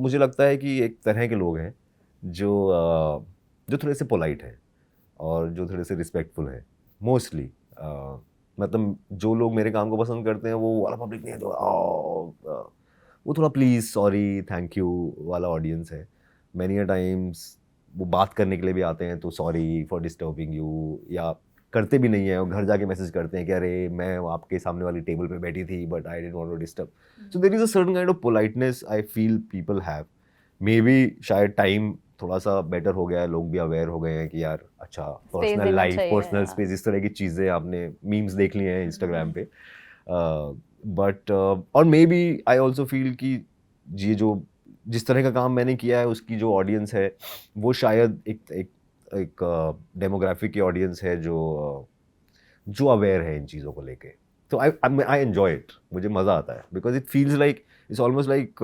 मुझे लगता है कि एक तरह के लोग हैं जो थोड़े से पोलाइट हैं और जो थोड़े से रिस्पेक्टफुल हैं मोस्टली। मतलब जो लोग मेरे काम को पसंद करते हैं वो वाला पब्लिक नहीं है, तो वो थोड़ा प्लीज़, सॉरी, थैंक यू वाला ऑडियंस है। मैनी अ टाइम्स वो बात करने के लिए भी आते हैं तो सॉरी फॉर डिस्टर्बिंग यू, या करते भी नहीं है और घर जाके मैसेज करते हैं कि अरे मैं आपके सामने वाली टेबल पे बैठी थी but I didn't want to disturb. So there is a certain kind of politeness I feel people have, maybe शायद टाइम थोड़ा सा बेटर हो गया है, लोग भी अवेयर हो गए हैं कि यार अच्छा पर्सनल देना लाइफ, चाहिए, पर्सनल स्पेस, इस तरह की चीज़ें आपने मीम्स देख लिए हैं इंस्टाग्राम पे, बट और maybe I also feel कि ये जो जिस तरह का काम मैंने किया है उसकी जो ऑडियंस है वो शायद एक डेमोग्राफिक की ऑडियंस है जो अवेयर है इन चीज़ों को लेके, तो आई एन्जॉय इट, मुझे मज़ा आता है, because it feels like it's almost like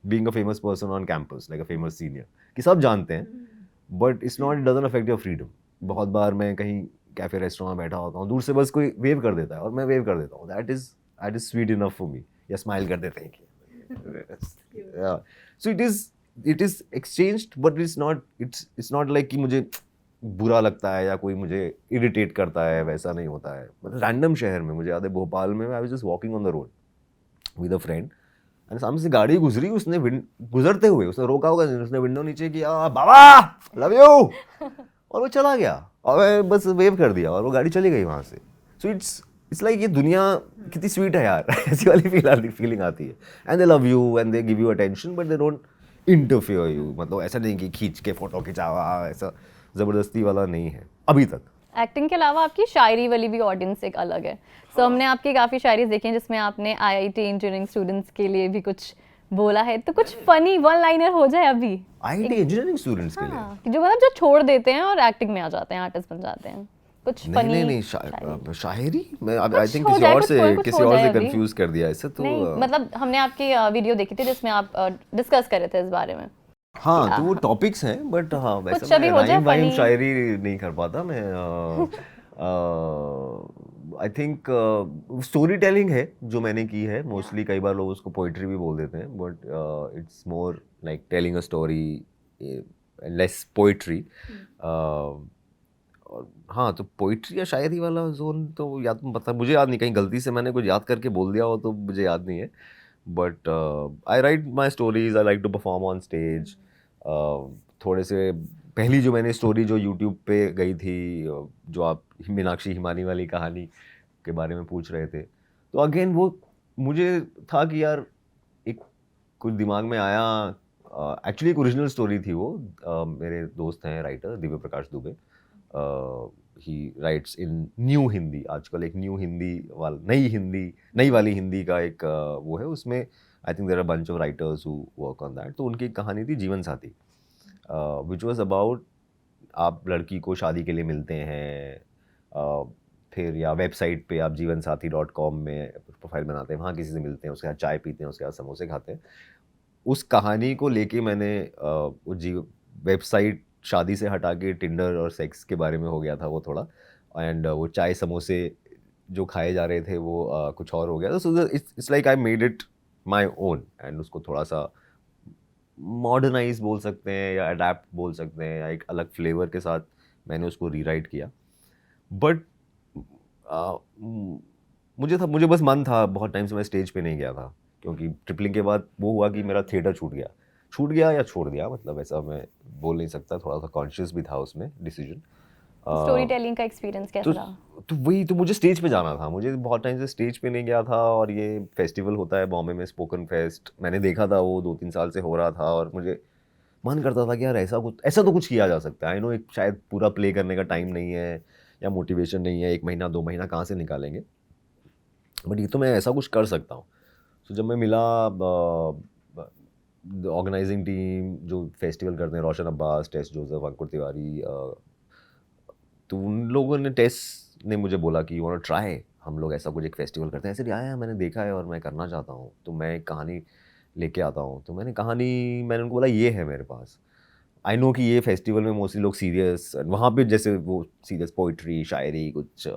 being a famous person on campus, like a famous senior, कि सब जानते हैं, but it's not, it doesn't affect your freedom. बहुत बार मैं कहीं कैफे रेस्टोरेंट में बैठा होता हूँ, दूर से बस कोई वेव कर देता है और मैं वेव कर देता हूँ, that is sweet enough for me. या स्माइल कर देते हैं कि so it is exchanged, but it's not like कि मुझे बुरा लगता है या कोई मुझे इरिटेट करता है, वैसा नहीं होता है। मतलब रैंडम शहर में, मुझे याद है भोपाल में, I was just walking on the road with a friend, and सामने से गाड़ी गुजरी, उसने गुजरते हुए उसने रोका होगा, उसने विंडो नीचे किया, बाबा लव यू, और वो चला गया, और मैं बस वेव कर दिया और वो गाड़ी चली गई वहाँ से। सो इट्स लाइक ये दुनिया कितनी स्वीट है यार, ऐसी वाली फीलिंग आती है। And they love you and they give you attention, but they don't interfere you. मतलब ऐसा नहीं कि खींच के फोटो खिंचावा, ऐसा ज़बरदस्ती वाला नहीं है अभी तक। एक्टिंग के अलावा आपकी शायरी वाली भी ऑडियंस एक अलग है। सो हमने आपकी काफ़ी शायरी देखी हैं जिसमें आपने आईआईटी इंजीनियरिंग स्टूडेंट्स के लिए भी कुछ बोला है, तो कुछ फनी वन लाइनर हो जाए अभी। आईआईटी इंजीनियरिंग स्टूडेंट्स के लिए? हाँ, कि जो मतलब जो छोड़ देते हैं और एक्टिंग में आ जाते हैं, आर्टिस्ट बन जाते हैं, कुछ फनी। नहीं, शायरी मैं आई थिंक हो किसी जाए, और कुछ से हो जाए अभी। कंफ्यूज कर दिया इससे तो। नहीं, मतलब हमने आपकी वीडियो देखी थी जिसमें आप डिस्कस कर रहे थे इस बारे में। हाँ, तो वो टॉपिक्स हैं, बट हाँ कुछ वैसे अभी मैं हो जाए राइम वाइम funny। शायरी नहीं कर पाता मैं। आई थिंक स्टोरी टेलिंग है जो मैंने की है मोस्टली। कई बार लोग उसको पोइट्री भी बोल देते हैं, but it's more like telling a story, less poetry. और हाँ, तो पोइट्री या शायरी वाला जोन तो याद, मतलब मुझे याद नहीं, कहीं गलती से मैंने कुछ याद करके बोल दिया हो तो मुझे याद नहीं है। But I write my stories, I like to perform on stage. थोड़े से पहली जो मैंने स्टोरी जो यूट्यूब पे गई थी, जो आप मीनाक्षी हिमानी वाली कहानी के बारे में पूछ रहे थे, तो अगेन वो मुझे था कि यार एक कुछ दिमाग में आया। एक्चुअली एक ओरिजिनल स्टोरी थी वो। मेरे दोस्त हैं writer Divya Prakash Dubey, he writes in new Hindi. आजकल एक न्यू हिंदी नई वाली हिंदी का एक वो है, उसमें I think there are bunch of writers who work on that. तो उनकी एक कहानी थी जीवन साथी, विच वाज अबाउट आप लड़की को शादी के लिए मिलते हैं, फिर या वेबसाइट पे आप jeevansathi.com में प्रोफाइल बनाते हैं, वहाँ किसी से मिलते हैं, उसके साथ चाय पीते हैं, उसके साथ समोसे खाते हैं। उस कहानी को लेके मैंने वो वेबसाइट शादी से हटा के टिंडर और सेक्स के बारे में हो गया था वो थोड़ा, एंड वो चाय समोसे जो खाए जा रहे थे वो कुछ और हो गया था। So it's like I made it my own, and उसको थोड़ा सा मॉडर्नाइज बोल सकते हैं या अडेप्ट बोल सकते हैं, या एक अलग फ्लेवर के साथ मैंने उसको रीराइट किया। बट मुझे बस मन था, बहुत टाइम से मैं स्टेज पे नहीं गया था, क्योंकि ट्रिपलिंग के बाद वो हुआ कि मेरा थिएटर छूट गया या छोड़ दिया, मतलब ऐसा मैं बोल नहीं सकता। थोड़ा सा कॉन्शियस भी था उसमें डिसीजन। स्टोरी टेलिंग का एक्सपीरियंस कैसा रहा? तो वही तो, मुझे स्टेज पे जाना था, मुझे बहुत टाइम से स्टेज पे नहीं गया था। और ये फेस्टिवल होता है बॉम्बे में, स्पोकन फेस्ट, मैंने देखा था वो 2-3 साल से हो रहा था, और मुझे मन करता था कि यार ऐसा तो कुछ किया जा सकता है। आई नो एक शायद पूरा प्ले करने का टाइम नहीं है या मोटिवेशन नहीं है, 1 महीना 2 महीना कहाँ से निकालेंगे, बट ये तो मैं ऐसा कुछ कर सकता हूँ। तो जब मैं मिला ऑर्गेनाइजिंग टीम जो फेस्टिवल करते हैं, रोशन अब्बास, टेस जोसेफ, अंकुर तिवारी, तो उन लोगों ने, टेस ने मुझे बोला कि यू वांट टू ट्राई, हम लोग ऐसा कुछ एक फेस्टिवल करते हैं। ऐसे आया, मैंने देखा है और मैं करना चाहता हूँ, तो मैं एक कहानी लेके आता हूँ। तो मैंने उनको बोला ये है मेरे पास। आई नो कि ये फेस्टिवल में मोस्टली लोग सीरियस, वहाँ पे जैसे वो सीरियस पोइट्री, शायरी, कुछ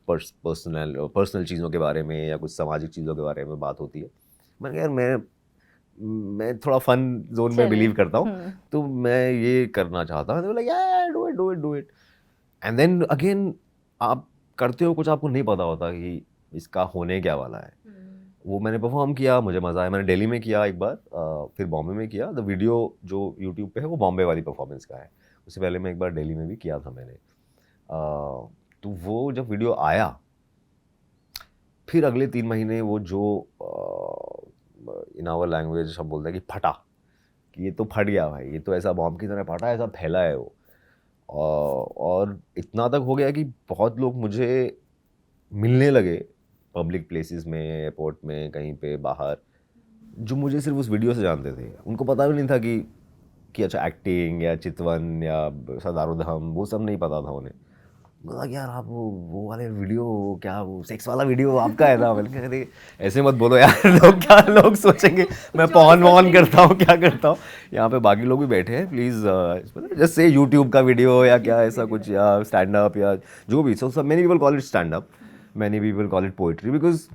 पर्सनल चीज़ों के बारे में या कुछ सामाजिक चीज़ों के बारे में बात होती है। मैंने कहा यार मैं थोड़ा फन जोन में बिलीव करता हूँ, तो मैं ये करना चाहता हूँ। बोला यार do it. And then again आप करते हो कुछ, आपको नहीं पता होता कि इसका होने क्या वाला है। वो मैंने परफॉर्म किया, मुझे मज़ा आया। मैंने दिल्ली में किया एक बार, फिर बॉम्बे में किया। द वीडियो जो यूट्यूब पे है वो बॉम्बे वाली परफॉर्मेंस का है, उससे पहले मैं एक बार दिल्ली में भी किया था मैंने। तो वो जब वीडियो आया, फिर अगले 3 महीने वो जो इन आवर लैंग्वेज हम बोलते हैं कि फटा, कि ये तो फट गया भाई, ये तो ऐसा बॉम्ब की तरह फटा, ऐसा फैला है वो। और इतना तक हो गया कि बहुत लोग मुझे मिलने लगे पब्लिक प्लेसेस में, एयरपोर्ट में, कहीं पे बाहर, जो मुझे सिर्फ उस वीडियो से जानते थे। उनको पता भी नहीं था कि अच्छा एक्टिंग या चितवन या सदारुधम, वो सब नहीं पता था उन्हें। बोला कि यार आप वो वाले वीडियो, क्या वो सेक्स वाला वीडियो आपका है ना? मैंने कहा अरे ऐसे मत बोलो यार, लोग सोचेंगे मैं पॉन वॉन करता हूँ, क्या करता हूँ। यहाँ पे बाकी लोग भी बैठे हैं, प्लीज़ जस्ट से यूट्यूब का वीडियो या क्या ऐसा कुछ, या स्टैंड अप या जो भी। So many people call it stand up, many people call it poetry, because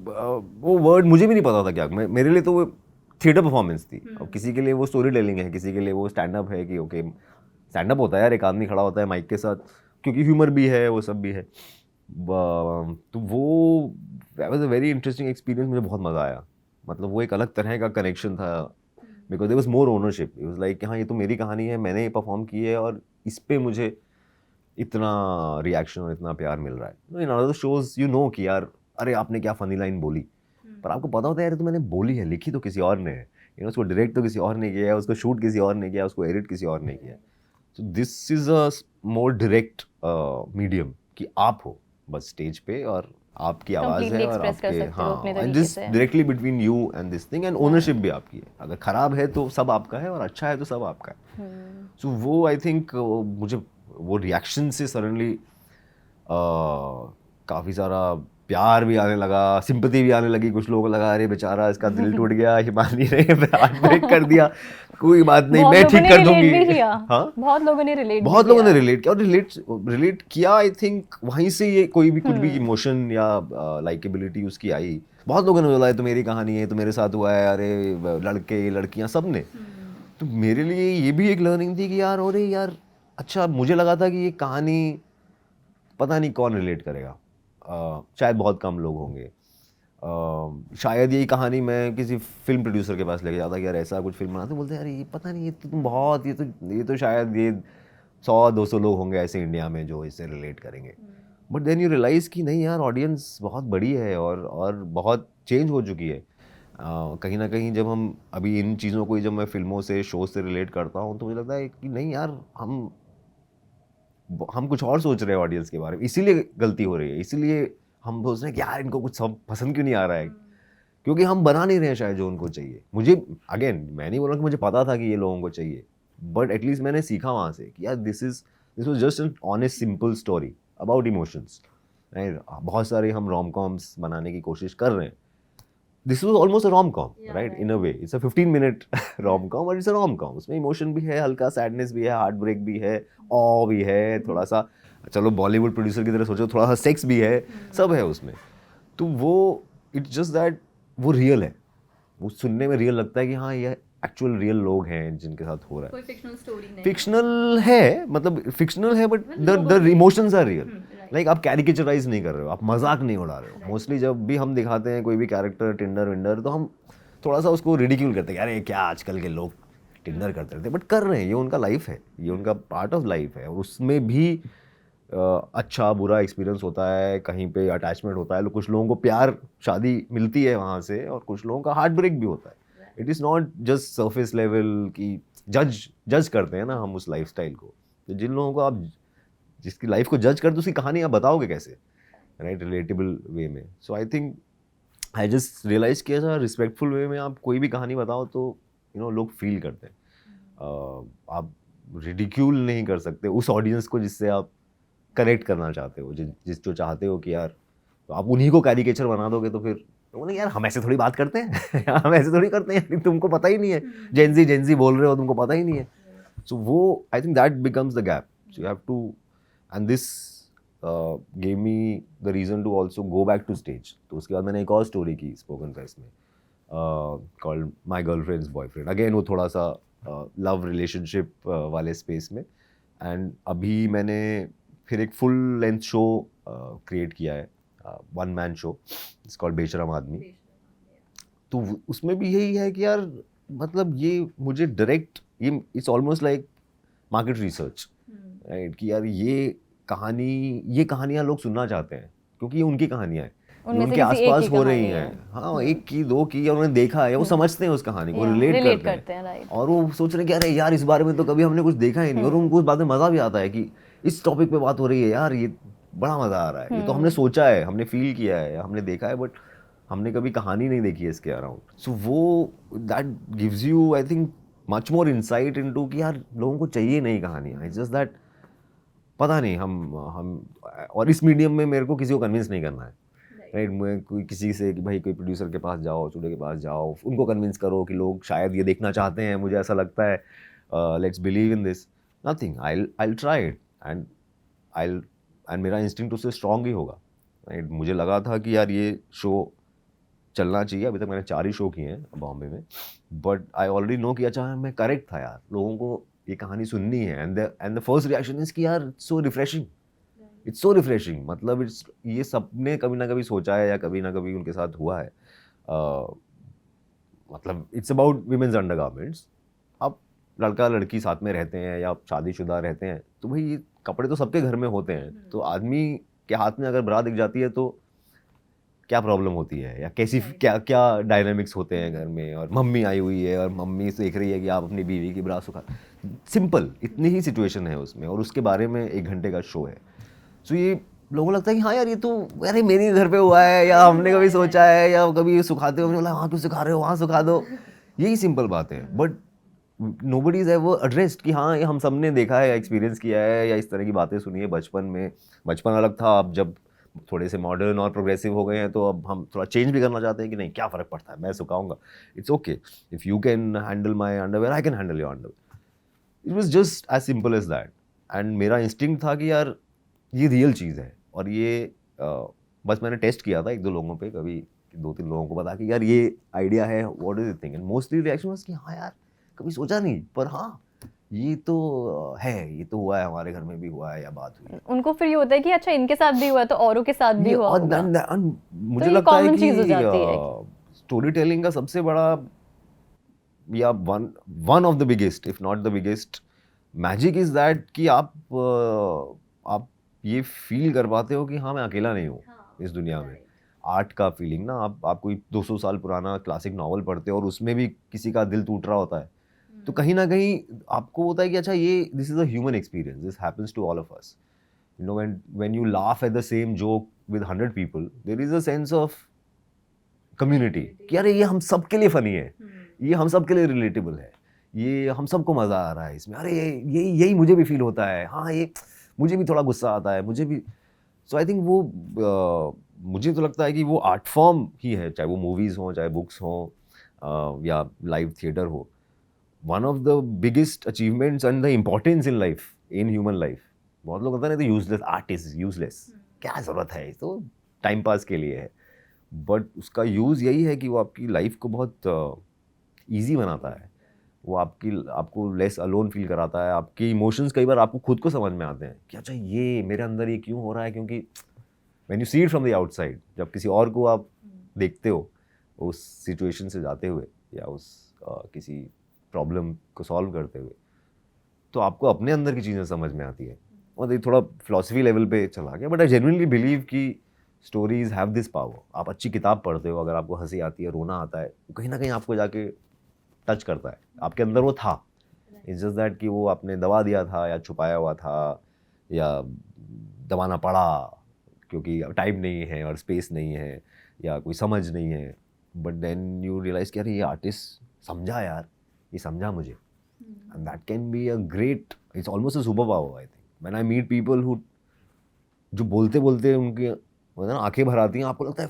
वो वर्ड मुझे भी नहीं पता था क्या, मेरे लिए तो वो थिएटर परफॉर्मेंस थी। अब किसी के लिए वो स्टोरी टेलिंग है, किसी के लिए वो स्टैंड अप है कि ओके स्टैंड अप होता है यार, एक आदमी खड़ा होता है माइक के साथ, क्योंकि ह्यूमर भी है, वो सब भी है। तो वो that was a very interesting experience, मुझे बहुत मज़ा आया। मतलब वो एक अलग तरह का कनेक्शन था, because there was more ownership. It was like हाँ ये तो मेरी कहानी है, मैंने ये परफॉर्म की है और इस पे मुझे इतना रिएक्शन और इतना प्यार मिल रहा है। In other shows you know कि यार अरे आपने क्या फनी लाइन बोली, पर आपको पता होता है यार तो मैंने बोली है, लिखी तो किसी और ने है, उसको डायरेक्ट तो किसी और ने किया है, उसको शूट किसी और ने किया, उसको एडिट किसी और ने किया। So this is a more direct medium कि आप हो बस स्टेज पे और आपकी आवाज़ Completely है और express कर आपके, सकते हो अपने हाँ, एंड तरीके दिस से। Directly between you and this thing, and ownership भी आपकी है। अगर खराब है तो सब आपका है और अच्छा है तो सब आपका है। सो वो आई थिंक मुझे वो रिएक्शन से सडनली काफ़ी सारा प्यार भी आने लगा, सिंपैथी भी आने लगी। कुछ लोगों को लगा अरे बेचारा इसका दिल टूट गया, हिमानी ने हार्ट ब्रेक कर दिया, कोई बात नहीं बहुत मैं लोगों ठीक ने कर रिलेट दूंगी। भी किया, हाँ, बहुत लोगों ने रिलेट भी बहुत लोगों ने किया। रिलेट किया, और रिलेट किया। आई थिंक वहीं से ये कोई भी कुछ भी इमोशन या लाइकेबिलिटी उसकी आई। बहुत लोगों ने बोला है तो मेरी कहानी है, तो मेरे साथ हुआ है, अरे लड़के लड़कियां सब ने। तो मेरे लिए ये भी एक लर्निंग थी कि यार अरे यार अच्छा, मुझे लगा था कि ये कहानी पता नहीं कौन रिलेट करेगा, शायद बहुत कम लोग होंगे। शायद यही कहानी मैं किसी फिल्म प्रोड्यूसर के पास लेके जाता कि यार ऐसा कुछ फिल्म बनाते, बोलते यार ये पता नहीं, ये तो तुम बहुत, ये तो शायद ये 100-200 लोग होंगे ऐसे इंडिया में जो इससे रिलेट करेंगे। बट देन यू रियलाइज़ कि नहीं यार, ऑडियंस बहुत बड़ी है और बहुत चेंज हो चुकी है। कहीं ना कहीं जब हम अभी इन चीज़ों को जब मैं फिल्मों से, शो से रिलेट करता हूँ, तो मुझे लगता है कि नहीं यार, हम कुछ और सोच रहे हैं ऑडियंस के बारे में, इसीलिए गलती हो रही है। इसीलिए हम सोच रहे हैं कि यार इनको कुछ सब पसंद क्यों नहीं आ रहा है, क्योंकि हम बना नहीं रहे हैं शायद जो उनको चाहिए। मुझे अगेन मैं नहीं बोल रहा कि मुझे पता था कि ये लोगों को चाहिए, बट एटलीस्ट मैंने सीखा वहाँ से कि यार this was just an honest simple story about emotions. बहुत सारे हम रोम कॉम्स बनाने की कोशिश कर रहे हैं। This was almost a rom com, right, in a way it's a 15 minute rom com, और इट्स अ रोम कॉम। उसमें इमोशन भी है, हल्का सैडनेस भी है, हार्ट ब्रेक भी है, ऑ भी है थोड़ा सा, चलो बॉलीवुड प्रोड्यूसर की तरह सोचो, थोड़ा सा सेक्स भी है, सब है उसमें। तो वो इट्स जस्ट दैट वो रियल है, वो सुनने में रियल लगता है कि हाँ ये एक्चुअल रियल लोग हैं जिनके साथ हो रहा है। कोई फिक्शनल स्टोरी नहीं, फिक्शनल है, मतलब फिक्शनल है, but the emotions are real. Like आप कैरिकेचराइज नहीं कर रहे हो, आप मजाक नहीं उड़ा रहे हो। मोस्टली जब भी हम दिखाते हैं कोई भी कैरेक्टर टिंडर विंडर, तो हम थोड़ा सा उसको रिडिक्यूल करते हैं, यार ये क्या आजकल के लोग टिंडर करते रहते हैं, बट कर रहे हैं, ये उनका लाइफ है, ये उनका पार्ट ऑफ लाइफ है। और उसमें भी अच्छा बुरा एक्सपीरियंस होता है, कहीं पे अटैचमेंट होता है, कुछ लोगों को प्यार शादी मिलती है वहाँ से, और कुछ लोगों का हार्ट ब्रेक भी होता है। It is not just surface level की जज करते हैं ना हम उस लाइफस्टाइल को। तो जिन लोगों को आप, जिसकी लाइफ को जज करते, उसकी कहानी आप बताओगे कैसे, राइट, रिलेटेबल वे में। So I think I just realize किया था, रिस्पेक्टफुल वे में आप कोई भी कहानी बताओ तो लोग फील करते हैं। आप रिडिक्यूल नहीं कर सकते उस ऑडियंस को जिससे आप कनेक्ट करना चाहते हो, जिस जो चाहते हो कि यार, तो आप उन्हीं को कैरिकेचर बना दोगे तो फिर तो बोलेंगे यार हम ऐसे थोड़ी बात करते हैं हम ऐसे थोड़ी करते हैं, तुमको पता ही नहीं है, जेंजी बोल रहे हो, तुमको पता ही नहीं है। सो वो I think that becomes the gap. So you have to, and this gave me the reason to also go back to stage. तो उसके बाद मैंने एक और स्टोरी की स्पोकन फेस्ट में, called my girlfriend's boyfriend. Again वो थोड़ा सा लव रिलेशनशिप वाले स्पेस में। एंड अभी मैंने फिर एक फुल लेंथ शो क्रिएट किया है, 1 मैन शो, इट्स कॉल्ड बेशरम आदमी। तो उसमें भी यही है कि यार मतलब ये मुझे डायरेक्ट, ये it's almost like market research, right, कि यार ये कहानियाँ लोग सुनना चाहते हैं, क्योंकि ये उनकी कहानियाँ हैं, ये उनमें से उनके किसी एक आसपास की हो रही कहानी है। हैं। हाँ, एक की दो की, या उन्होंने देखा है, वो समझते हैं उस कहानी को, रिलेट करते हैं, राइट। और वो सोच रहे हैं कि अरे यार इस बारे में तो कभी हमने कुछ देखा ही नहीं, और उनको उस बात में मज़ा भी आता है कि इस टॉपिक पे बात हो रही है, यार ये बड़ा मज़ा आ रहा है, ये तो हमने सोचा है, हमने फील किया है, हमने देखा है, बट हमने कभी कहानी नहीं देखी है इसके अराउंड। सो वो that gives you I think much more insight into कि यार लोगों को चाहिए नहीं कहानियाँ, इट्स जस्ट दैट पता नहीं हम और इस मीडियम में मेरे को किसी को कन्विंस नहीं करना है, राइट। मैं कोई किसी से कि भाई कोई प्रोड्यूसर के पास जाओ, स्टूडियो के पास जाओ, उनको कन्विंस करो कि लोग शायद ये देखना चाहते हैं, मुझे ऐसा लगता है, let's believe in this, nothing. I try it and and मेरा इंस्टिंक्ट उससे स्ट्रांग ही होगा, राइट। मुझे लगा था कि यार ये शो चलना चाहिए। अभी तक मैंने 4 ही शो किए हैं बॉम्बे में, बट आई ऑलरेडी नो कि अच्छा मैं करेक्ट था यार, लोगों को ये कहानी सुननी है। And the first reaction is कि यार it's so refreshing, it's so refreshing. मतलब इट्स, ये सबने कभी ना कभी सोचा है या कभी ना कभी उनके साथ हुआ है। मतलब इट्स अबाउट वीमेंस अंडरगारमेंट्स। अब लड़का लड़की साथ में रहते हैं या शादीशुदा रहते हैं, तो भाई ये कपड़े तो सबके घर में होते हैं। तो आदमी के हाथ में अगर ब्रा दिख जाती है तो क्या प्रॉब्लम होती है, या कैसी क्या क्या डायनामिक्स होते हैं घर में। और मम्मी आई हुई है और मम्मी देख रही है कि आप अपनी बीवी की ब्रा सुखा, सिंपल इतनी ही सिचुएशन है उसमें, और उसके बारे में 1 घंटे का शो है। सो ये लोगों को लगता है कि हाँ यार ये तो अरे मेरे घर पे हुआ है, या हमने कभी सोचा है, या कभी सुखाते हुए बोला हाँ क्यों सुखा रहे हो, वहाँ सुखा दो, यही सिंपल बात है। But nobody is ever addressed कि हाँ ये हम सब ने देखा है, एक्सपीरियंस किया है, या इस तरह की बातें सुनी है बचपन में। बचपन अलग था, अब जब थोड़े से मॉडर्न और प्रोग्रेसिव हो गए हैं तो अब हम थोड़ा चेंज भी करना चाहते हैं कि नहीं क्या फ़र्क पड़ता है, मैं सुखाऊंगा, it's okay, if you can handle my underwear I can handle your underwear. It was just as simple as that. And मेरा इंस्टिंक्ट था कि यार ये रियल चीज़ है, और ये बस मैंने टेस्ट किया था 1-2 लोगों पे, कभी 2-3 लोगों को बता कि यार ये आइडिया है, what is it think, and mostly reaction was कि हाँ यार कभी सोचा नहीं, पर हाँ ये तो है, ये तो हुआ है, हमारे घर में भी हुआ है या बात हुई है। उनको फिर ये होता है कि अच्छा इनके साथ भी हुआ है तो औरों के साथ भी ये हुआ और होगा। मुझे ये लगता है common चीज़ हो जाती है। कि स्टोरी टेलिंग का सबसे बड़ा, या one of the biggest if not the biggest magic is that कि आप ये फील कर पाते हो कि हाँ मैं अकेला नहीं हूँ इस दुनिया में। आर्ट का फीलिंग ना, आप कोई 200 साल पुराना क्लासिक नॉवल पढ़ते हो और उसमें भी किसी का दिल टूट रहा होता है, तो कहीं ना कहीं आपको होता है कि अच्छा ये this is a human experience, this happens to all of us. You know, when you laugh at the same joke with 100 people, there is a sense of community कि अरे ये हम सब के लिए फनी है, ये हम सब के लिए रिलेटेबल है, ये हम सबको मज़ा आ रहा है इसमें, अरे ये यही मुझे भी फील होता है, हाँ ये मुझे भी थोड़ा गुस्सा आता है, मुझे भी। सो आई थिंक वो मुझे तो लगता है कि वो आर्ट फॉर्म ही है, चाहे वो मूवीज़ हों, चाहे बुक्स हों, या लाइव थिएटर हो। One of the biggest achievements and the importance in life, in human life. बहुत लोग कहते हैं तो यूजलेस आर्ट इज यूजलेस, क्या ज़रूरत है, तो टाइम पास के लिए है। बट उसका यूज़ यही है कि वो आपकी लाइफ को बहुत ईजी बनाता है, वो आपको लेस अलोन फील कराता है। आपके इमोशंस कई बार आपको खुद को समझ में आते हैं कि अच्छा ये मेरे अंदर ये क्यों हो रहा है, क्योंकि when you see it from the outside, जब किसी और को आप देखते हो उस सिचुएशन से जाते हुए, या किसी प्रॉब्लम को सॉल्व करते हुए, तो आपको अपने अंदर की चीज़ें समझ में आती है। और ये थोड़ा फिलॉसफी लेवल पे चला गया, बट आई जेन्युइनली बिलीव कि स्टोरीज हैव दिस पावर। आप अच्छी किताब पढ़ते हो, अगर आपको हंसी आती है, रोना आता है, तो कहीं ना कहीं आपको जाके टच करता है, आपके अंदर वो था। इट्स जस्ट दैट कि वो आपने दबा दिया था, या छुपाया हुआ था, या दबाना पड़ा क्योंकि टाइम नहीं है और स्पेस नहीं है, या कोई समझ नहीं है। बट देन यू रियलाइज कि अरे ये आर्टिस्ट समझा यार, ये समझा मुझे। And that can be a great, it's almost a super power I think. When I meet people who, जो बोलते बोलते उनकी ना आंखें भर आती हैं, आपको लगता है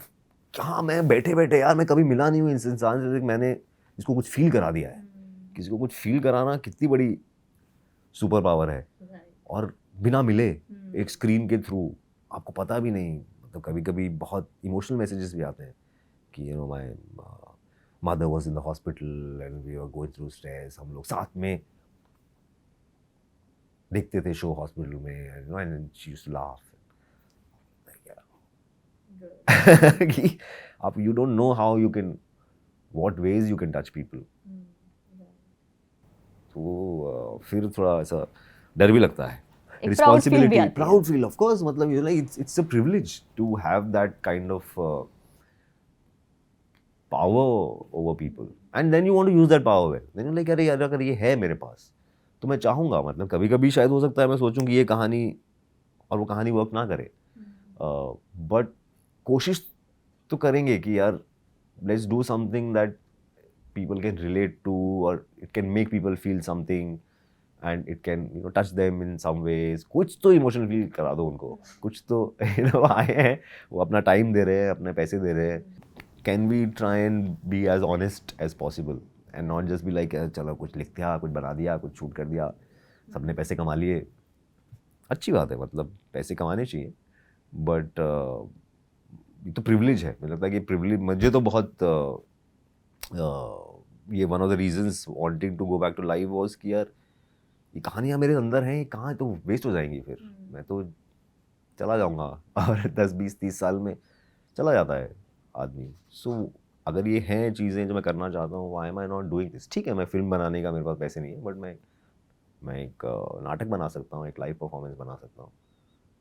कहाँ मैं बैठे बैठे यार मैं कभी मिला नहीं हूँ इस इंसान से, मैंने इसको कुछ फील करा दिया है। किसी को कुछ फील कराना कितनी बड़ी सुपर पावर है, और बिना मिले एक स्क्रीन के थ्रू, आपको पता भी नहीं। मतलब कभी कभी बहुत इमोशनल मैसेजेस भी आते हैं कि you know my mother was in the hospital and we were going through stress, हम लोग साथ में देखते थे शो हॉस्पिटल में, and she used to laugh कि आप you don't know how you can, what ways you can touch people. तो फिर थोड़ा ऐसा डर भी लगता है, responsibility, proud feel of course. मतलब you like it's a privilege to have that kind of power over people, and then you want to use that power well. Then you like अरे यार अगर ये है मेरे पास तो मैं चाहूँगा, मतलब कभी कभी शायद हो सकता है मैं सोचूं कि ये कहानी, और वो कहानी वर्क ना करे, बट कोशिश तो करेंगे कि यार let's do something that people can relate to, or it can make people feel something, and it can touch them in some ways, कुछ तो इमोशनल फील करा दो उनको, कुछ तो आए हैं, वो अपना टाइम दे रहे हैं, अपने पैसे दे रहे हैं, can we try and be as honest as possible and not just be like चलो कुछ लिख दिया, कुछ बना दिया, कुछ शूट कर दिया, सबने पैसे कमा लिए, अच्छी बात है, मतलब पैसे कमाने चाहिए, बट ये तो प्रिविलेज है, मुझे लगता है कि प्रिविलेज, मुझे तो बहुत ये one of the reasons wanting to go back to life was कि यार ये कहानियाँ मेरे अंदर हैं, ये कहाँ तो वेस्ट हो जाएंगी, फिर मैं तो चला जाऊँगा और 10 20 30 साल में चला जाता है आदमी। सो अगर ये हैं चीज़ें जो मैं करना चाहता हूँ, why am I not doing this? ठीक है, मैं फिल्म बनाने का मेरे पास पैसे नहीं है, बट मैं एक नाटक बना सकता हूँ, एक लाइव परफॉर्मेंस बना सकता हूँ।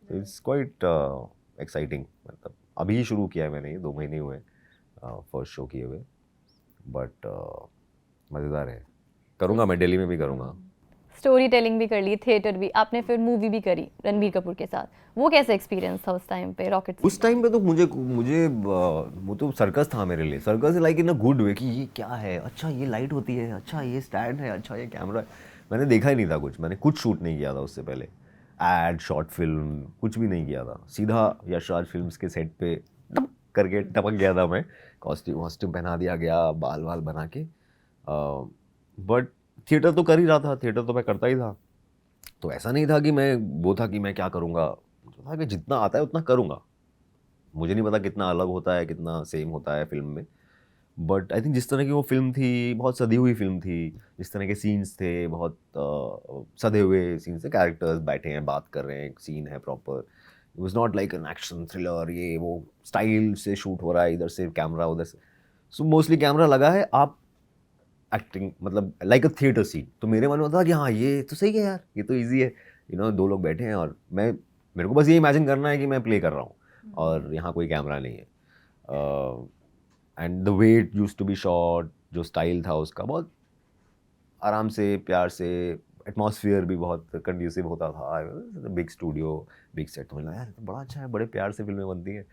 तो इट्स क्वाइट एक्साइटिंग, मतलब अभी ही शुरू किया है मैंने, 2 महीने हुए फर्स्ट शो किए हुए, बट मज़ेदार है, करूँगा मैं, दिल्ली में भी करूँगा। स्टोरी टेलिंग भी कर ली, थिएटर भी, आपने फिर मूवी भी करी रणबीर कपूर के साथ, वो कैसा एक्सपीरियंस था उस टाइम पे रॉकेट? उस टाइम पे तो मुझे वो तो सर्कस था मेरे लिए, circus like in a good वे, कि ये क्या है, अच्छा ये लाइट होती है, अच्छा ये स्टैंड है, अच्छा ये कैमरा है। मैंने देखा ही नहीं था कुछ, मैंने कुछ शूट नहीं किया था उससे पहले, एड, शॉर्ट फिल्म कुछ भी नहीं किया था, सीधा यशराज फिल्म्स के सेट पे टप करके टपक गया था मैं, कॉस्ट्यूम वॉस्ट्यूम पहना दिया गया, बाल वाल बना के, बट थिएटर तो कर ही रहा था, थिएटर तो मैं करता ही था, तो ऐसा नहीं था कि मैं वो था कि मैं क्या करूँगा, मुझे था कि जितना आता है उतना करूँगा। मुझे नहीं पता कितना अलग होता है, कितना सेम होता है फिल्म में, बट आई थिंक जिस तरह की वो फिल्म थी, बहुत सदी हुई फिल्म थी, जिस तरह के सीन्स थे, बहुत सदे हुए सीन्स थे, कैरेक्टर्स बैठे हैं, बात कर रहे हैं, एक सीन है proper, it was not like an action thriller, ये वो स्टाइल से शूट हो रहा है, इधर से कैमरा उधर से, सो मोस्टली कैमरा लगा है, आप एक्टिंग मतलब लाइक अ थिएटर सीन। तो मेरे मन में था कि हाँ ये तो सही है यार, ये तो इजी है, 2 लोग बैठे हैं और मेरे को बस ये इमेजिन करना है कि मैं प्ले कर रहा हूँ और यहाँ कोई कैमरा नहीं है, and the way it used to be shot, जो स्टाइल था उसका, बहुत आराम से, प्यार से, एटमॉस्फेयर भी बहुत कंड्यूसिव होता था, बिग स्टूडियो, बिग सेट, तो मुझे लगा यार ये तो बड़ा अच्छा है, बड़े प्यार से फिल्में बनती हैं।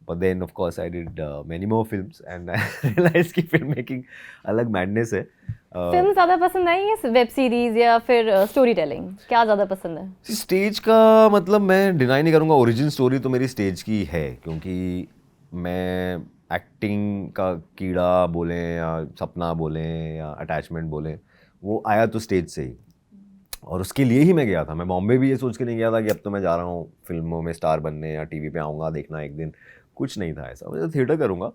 But then of course I did many more films and I realized कि फिल्म मेकिंग अलग मैडनेस है। फिल्म ज़्यादा पसंद आई है, वेब सीरीज या फिर स्टोरी टेलिंग, क्या ज़्यादा पसंद है? स्टेज का मतलब मैं डिनाई नहीं करूँगा, ओरिजिन स्टोरी तो मेरी स्टेज की है, क्योंकि मैं एक्टिंग का कीड़ा बोलें या सपना बोलें या अटैचमेंट बोलें, वो आया तो स्टेज से ही, और उसके लिए ही मैं गया था। मैं बॉम्बे भी ये सोच के नहीं गया था कि अब तो मैं जा रहा हूँ फिल्मों में स्टार बनने या टीवी पे आऊँगा देखना एक दिन, कुछ नहीं था ऐसा, मैं थिएटर करूँगा।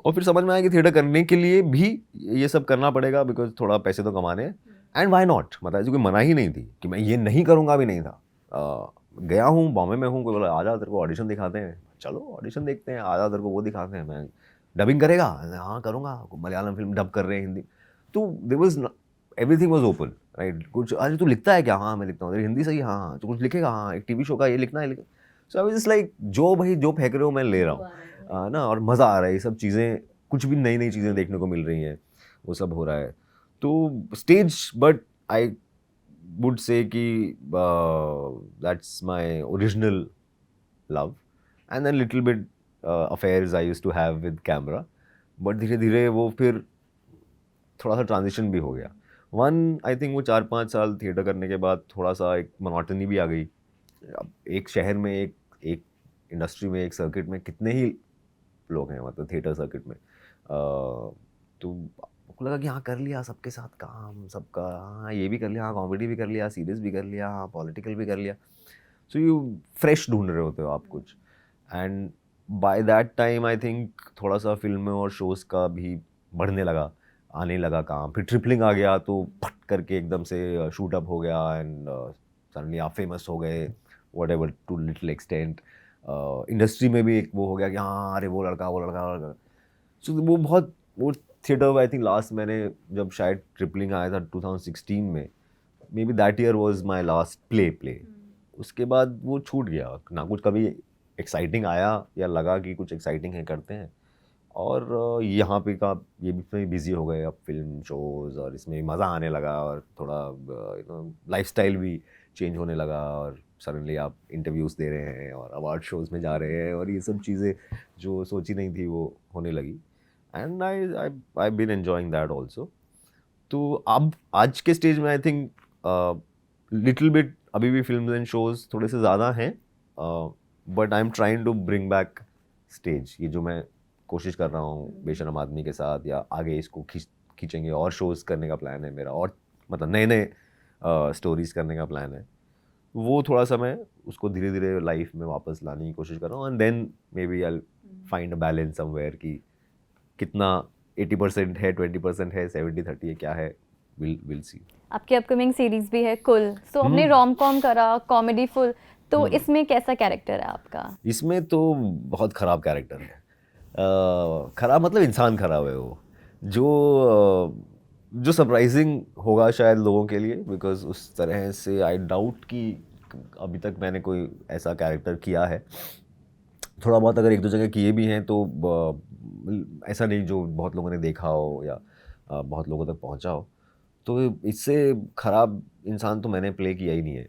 और फिर समझ में आया कि थिएटर करने के लिए भी ये सब करना पड़ेगा, बिकॉज थोड़ा पैसे तो कमाने हैं, एंड वाई नॉट, मतलब ऐसी कोई मना ही नहीं थी कि मैं ये नहीं करूँगा भी नहीं था। गया हूँ, बॉम्बे में हूँ, कोई बोला आ जा तेरे को ऑडिशन दिखाते हैं, चलो ऑडिशन देखते हैं, आ जा तेरे को वो दिखाते हैं, मैं डबिंग करेगा, हाँ करूँगा, मलयालम फिल्म डब कर रहे हैं हिंदी, तो there was everything was open, right. कुछ अरे तू लिखता है क्या, हाँ मैं लिखता हूँ, तेरी हिंदी सही, हाँ हाँ, तू कुछ लिखेगा, हाँ एक टीवी शो का ये लिखना है, सो आई वाज जस्ट लाइक जो भाई जो फेंक रहे हो मैं ले रहा हूँ, ना, और मज़ा आ रहा है, ये सब चीज़ें, कुछ भी नई नई चीज़ें देखने को मिल रही हैं, वो सब हो रहा है, तो stage, but I would say कि that's my original love, and then little bit affairs I used to have with camera, but धीरे धीरे वो फिर थोड़ा सा ट्रांजिशन भी हो गया। आई थिंक वो 4 5 साल थिएटर करने के बाद थोड़ा सा एक मोनोटनी भी आ गई। अब एक शहर में एक इंडस्ट्री में, एक सर्किट में कितने ही लोग हैं, मतलब थिएटर सर्किट में, तो आपको लगा कि हाँ कर लिया सबके साथ काम, सबका, हाँ ये भी कर लिया, हाँ कॉमेडी भी कर लिया, सीरियस भी कर लिया, हाँ पॉलिटिकल भी कर लिया, सो यू फ्रेश ढूंढ रहे होते हो आप कुछ, and by that time I think थोड़ा सा फिल्मों और शोज़ का भी बढ़ने लगा, आने लगा काम, फिर ट्रिपलिंग आ गया तो फट करके एकदम से शूट अप हो गया, एंड सडनली आप फेमस हो गए, whatever to little extent, industry में भी एक वो हो गया कि हाँ अरे वो लड़का, सो वो बहुत, वो थिएटर आई थिंक लास्ट मैंने जब शायद ट्रिपलिंग आया था 2016 में, may be that year was my last play, उसके बाद वो छूट गया ना, कुछ कभी एक्साइटिंग आया या लगा कि कुछ एक्साइटिंग है करते हैं, और यहाँ पे का ये भी बिज़ी हो गए अब फिल्म शोज़, और इसमें मज़ा आने लगा, और थोड़ा लाइफस्टाइल भी चेंज होने लगा, और सडनली आप इंटरव्यूज़ दे रहे हैं और अवार्ड शोज़ में जा रहे हैं, और ये सब चीज़ें जो सोची नहीं थी वो होने लगी, and I been enjoying that also. तो अब आज के स्टेज में आई थिंक लिटिल बिट अभी भी फिल्म एंड शोज थोड़े से ज़्यादा हैं, but I am trying to bring back stage. ये जो मैं कोशिश कर रहा हूँ बेशरम आदमी के साथ, या आगे इसको खींचेंगे और शोज़ करने का प्लान है मेरा, और मतलब नए नए स्टोरीज़ करने का प्लान है। वो थोड़ा सा मैं उसको धीरे धीरे लाइफ में वापस लाने की कोशिश कर रहा हूँ, and then maybe I find a balance somewhere कि कितना 80% है, 20% है, 70-30 है, क्या है, विल सी। आपकी अपकमिंग सीरीज भी है कुल, सो आपने रोम कॉम करा, कॉमेडी फुल, तो इसमें कैसा कैरेक्टर है आपका? इसमें तो बहुत ख़राब कैरेक्टर है। ख़राब मतलब इंसान ख़राब है वो, जो सरप्राइजिंग होगा शायद लोगों के लिए, बिकॉज उस तरह से आई डाउट कि अभी तक मैंने कोई ऐसा कैरेक्टर किया है। थोड़ा बहुत अगर एक दो जगह किए भी हैं तो ऐसा नहीं जो बहुत लोगों ने देखा हो या बहुत लोगों तक पहुंचा हो। तो इससे ख़राब इंसान तो मैंने प्ले किया ही नहीं है।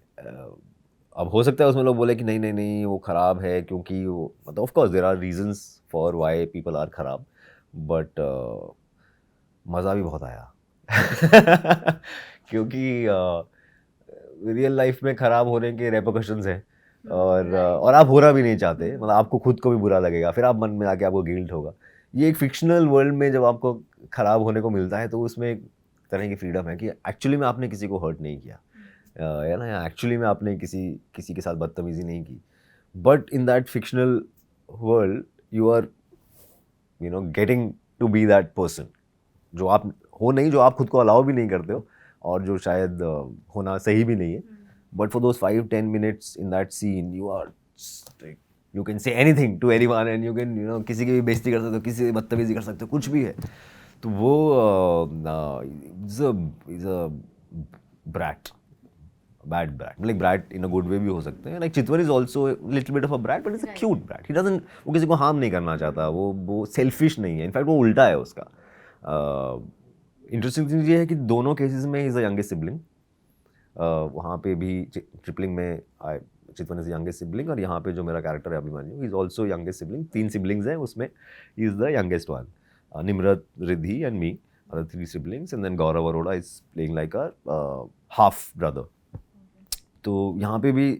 अब हो सकता है उसमें लोग बोले कि नहीं नहीं नहीं वो ख़राब है क्योंकि वो, मतलब of course there are reasons for why people are ख़राब, बट मज़ा भी बहुत आया क्योंकि रियल लाइफ में ख़राब होने के रेपरकशंस हैं, और आप होना भी नहीं चाहते, मतलब आपको खुद को भी बुरा लगेगा, फिर आप मन में आके आपको गिल्ट होगा। ये एक फिक्शनल वर्ल्ड में जब आपको ख़राब होने को मिलता है तो उसमें एक तरह की फ्रीडम है कि एक्चुअली में आपने किसी को हर्ट नहीं किया, है ना, या एक्चुअली में आपने किसी के साथ बदतमीजी नहीं की, but in that fictional world you are getting to be that person जो आप हो नहीं, जो आप खुद को अलाउ भी नहीं करते हो, और जो शायद होना सही भी नहीं है। But for those 5-10 minutes in that scene you can say anything to anyone, and you can किसी की भी बेइज्जती कर सकते हो, किसी की बदतमीजी कर सकते हो, कुछ भी है। तो वो is a brat, bad brat, मतलब brat in a good way भी हो सकते हैं। Like Chitwan is also little bit of a brat, but it's a cute brat. He doesn't, वो किसी को हार्म नहीं करना चाहता, वो सेल्फिश नहीं है, इनफैक्ट वो उल्टा है उसका। इंटरेस्टिंग चीज़ ये है कि दोनों केसेस में इज़ अ यंगेस्ट सिबलिंग। वहाँ पे भी ट्रिपलिंग में चितवन इज़ यंगेस्ट सिबलिंग, और यहाँ पे जो मेरा कैरेक्टर है Abhimanyu is also youngest sibling. 3 siblings हैं, उसमें is the youngest one. Nimrat, Riddhi and me are the 3 siblings, and then Gaurav Arora is playing like a half brother. तो यहाँ पे भी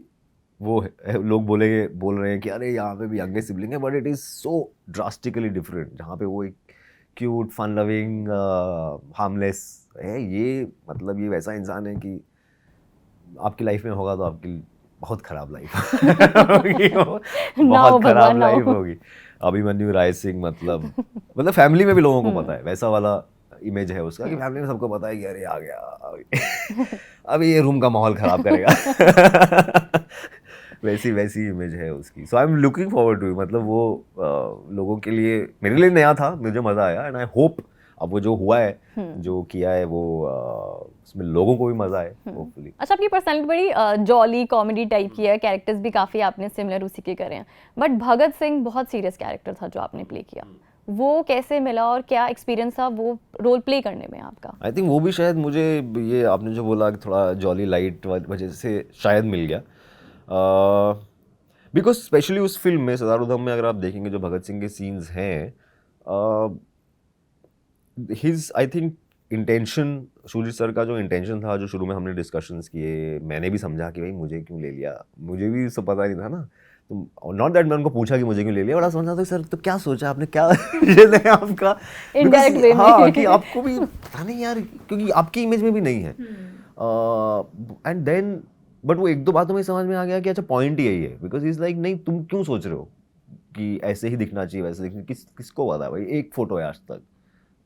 वो लोग बोल रहे हैं कि अरे यहाँ पे भी यंगेस्ट सिबलिंग है, but it is so drastically different. जहाँ पे वो एक क्यूट, फन लविंग, हार्मलेस है, ये मतलब ये वैसा इंसान है कि आपकी लाइफ में होगा तो आपकी बहुत ख़राब लाइफ होगी, बहुत ख़राब लाइफ होगी। अभिमन्यु राय सिंह मतलब फैमिली में भी लोगों को पता है, वैसा वाला इमेज है उसका कि फैमिली में सबको पता है कि अरे आ गया अभी ये रूम का माहौल ख़राब करेगा वैसी इमेज है उसकी। So I am looking forward to, मतलब वो लोगों के लिए, मेरे लिए नया था, मुझे मज़ा आया, एंड आई होप अब वो जो हुआ है, जो किया है, वो उसमें लोगों को भी मज़ा आए होपफुली। अच्छा, आपकी पर्सनैलिटी बड़ी जॉली कॉमेडी टाइप की है, कैरेक्टर्स भी काफ़ी आपने सिमिलर उसी के करे हैं, बट भगत सिंह बहुत सीरियस कैरेक्टर था जो आपने प्ले किया, वो कैसे मिला और क्या एक्सपीरियंस था वो रोल प्ले करने में आपका? आई थिंक वो भी शायद मुझे, ये आपने जो बोला कि थोड़ा जॉली लाइट वजह से शायद मिल गया, बिकॉज स्पेशली उस फिल्म में सरदार उधम में अगर आप देखेंगे जो भगत सिंह के सीन्स हैं, his I think intention, Sujeet sir का जो इंटेंशन था, जो शुरू में हमने डिस्कशंस किए, मैंने भी समझा कि भाई मुझे क्यों ले लिया, मुझे भी सब पता नहीं था ना, तो नॉट दैट मैं उनको पूछा कि मुझे क्यों ले लिया, बड़ा समझा था सर तो क्या सोचा आपने, क्या रीजन है आपका, Indirect way में। हाँ, कि आपको भी पता नहीं यार, क्योंकि आपकी इमेज में भी नहीं है, एंड देन बट वो एक दो बातों में समझ में आ गया कि अच्छा पॉइंट ही यही है, बिकॉज इज लाइक नहीं तुम क्यों सोच रहे हो कि ऐसे ही दिखना चाहिए, वैसे दिखना, किसको पता है भाई, एक फोटो है आज तक,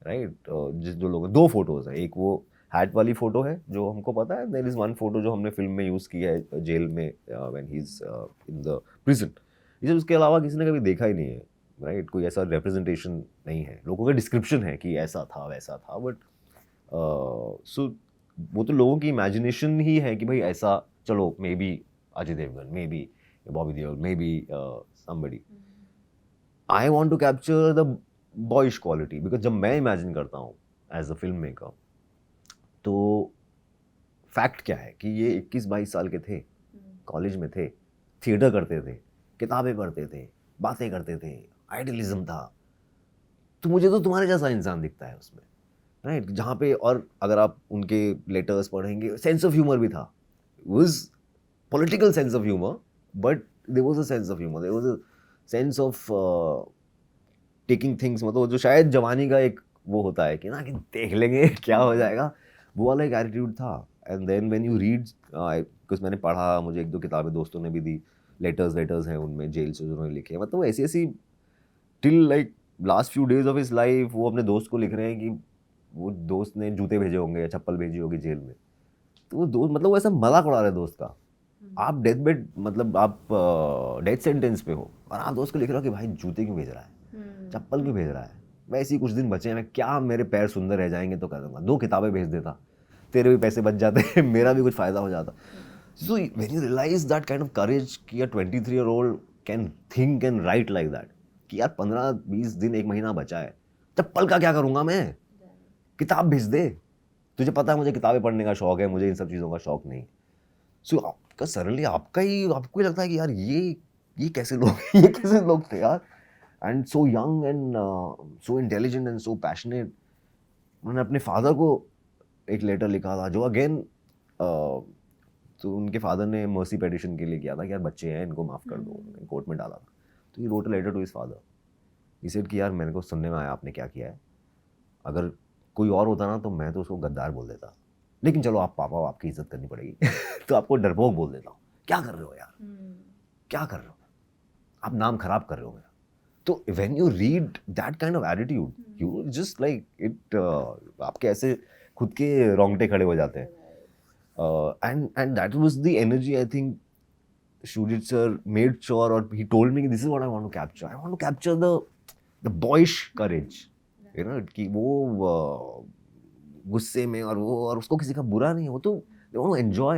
राइट, जो लोग 2 फोटोज है, एक वो हैट वाली फोटो है जो हमको पता है, देयर इज वन फोटो जो हमने फिल्म में यूज़ किया है जेल में when he is in the prison, इसे उसके अलावा किसी ने कभी देखा ही नहीं है, राइट, कोई ऐसा रिप्रेजेंटेशन नहीं है, लोगों का डिस्क्रिप्शन है कि ऐसा था वैसा था, बट सो वो तो लोगों की इमेजिनेशन ही है कि भाई ऐसा, चलो maybe Ajay Devgn, maybe Bobby Deol, maybe somebody, I want to capture the boys quality, because जब मैं इमेजिन करता हूँ एज अ फिल्म मेकर, तो फैक्ट क्या है कि ये 21-22 साल के थे, कॉलेज में थे, थिएटर करते थे, किताबें पढ़ते थे, बातें करते थे, आइडियलिज्म था, तो मुझे तो तुम्हारे जैसा इंसान दिखता है उसमें, राइट, जहाँ पे और अगर आप उनके लेटर्स पढ़ेंगे सेंस ऑफ ह्यूमर भी था, was political sense of humour, but there was a sense of humour, there was a sense of taking things, मतलब जो शायद जवानी का एक वो होता है कि ना कि देख लेंगे क्या हो जाएगा, वो वाला एक एटीट्यूड था। And then when you read, because मैंने पढ़ा, मुझे एक दो किताबें दोस्तों ने भी दी, लेटर्स हैं उनमें जेल से उन्होंने लिखे हैं, मतलब ऐसी ऐसी till like last few days of his life वो अपने दोस्त को लिख रहे हैं कि वो दोस्त ने जूते भेजे होंगे या चप्पल भेजी होगी जेल में, तो वो दोस्त मतलब वो ऐसा मजाक उड़ा रहे दोस्त का, आप डेथ बेड मतलब आप डेथ सेंटेंस पे हो और आप दोस्त को लिख रहे हो कि भाई जूते क्यों भेज रहा है, चप्पल क्यों भेज रहा है, वैसे ही कुछ दिन बचे हैं, मैं क्या मेरे पैर सुंदर रह जाएंगे तो कर दूंगा, 2 किताबें भेज देता, तेरे भी पैसे बच जाते मेरा भी कुछ फायदा हो जाता। So when you realise that kind of courage कि यार 23-year-old can think and write like that, कि यार 15-20 दिन 1 महीना बचा है, चप्पल का क्या करूंगा मैं, किताब भेज दे, तुझे पता है मुझे किताबें पढ़ने का शौक है, मुझे इन सब चीज़ों का शौक नहीं। सो आपका सडनली आपको ही लगता है कि यार ये कैसे लोग ये कैसे लोग थे यार, and so young and so intelligent and so passionate. उन्होंने अपने फादर को एक लेटर लिखा था जो अगेन तो उनके फादर ने मर्सी पेटिशन के लिए किया था कि यार बच्चे हैं इनको माफ़ कर दो, कोर्ट में डाला था, तो ये wrote a letter to his father, he said कि यार मेरे को सुनने में आया आपने क्या किया है, अगर कोई और होता ना तो मैं तो उसको गद्दार बोल देता, लेकिन चलो आप पापा हो, आपकी इज्जत करनी पड़ेगी तो आपको डरपोक बोल देता हूँ, क्या कर रहे हो यार, क्या कर रहे हो, आप नाम खराब कर रहे हो मेरा। तो when you read that kind of attitude you just like it, आपके ऐसे खुद के रोंगटे खड़े हो जाते हैं, and that was the energy I think Shujit sir made sure, or he told me this is what I want to capture. I want to capture the boyish courage, you know, कि वो गुस्से में और वो और उसको किसी का बुरा नहीं है, वो तो they want to enjoy,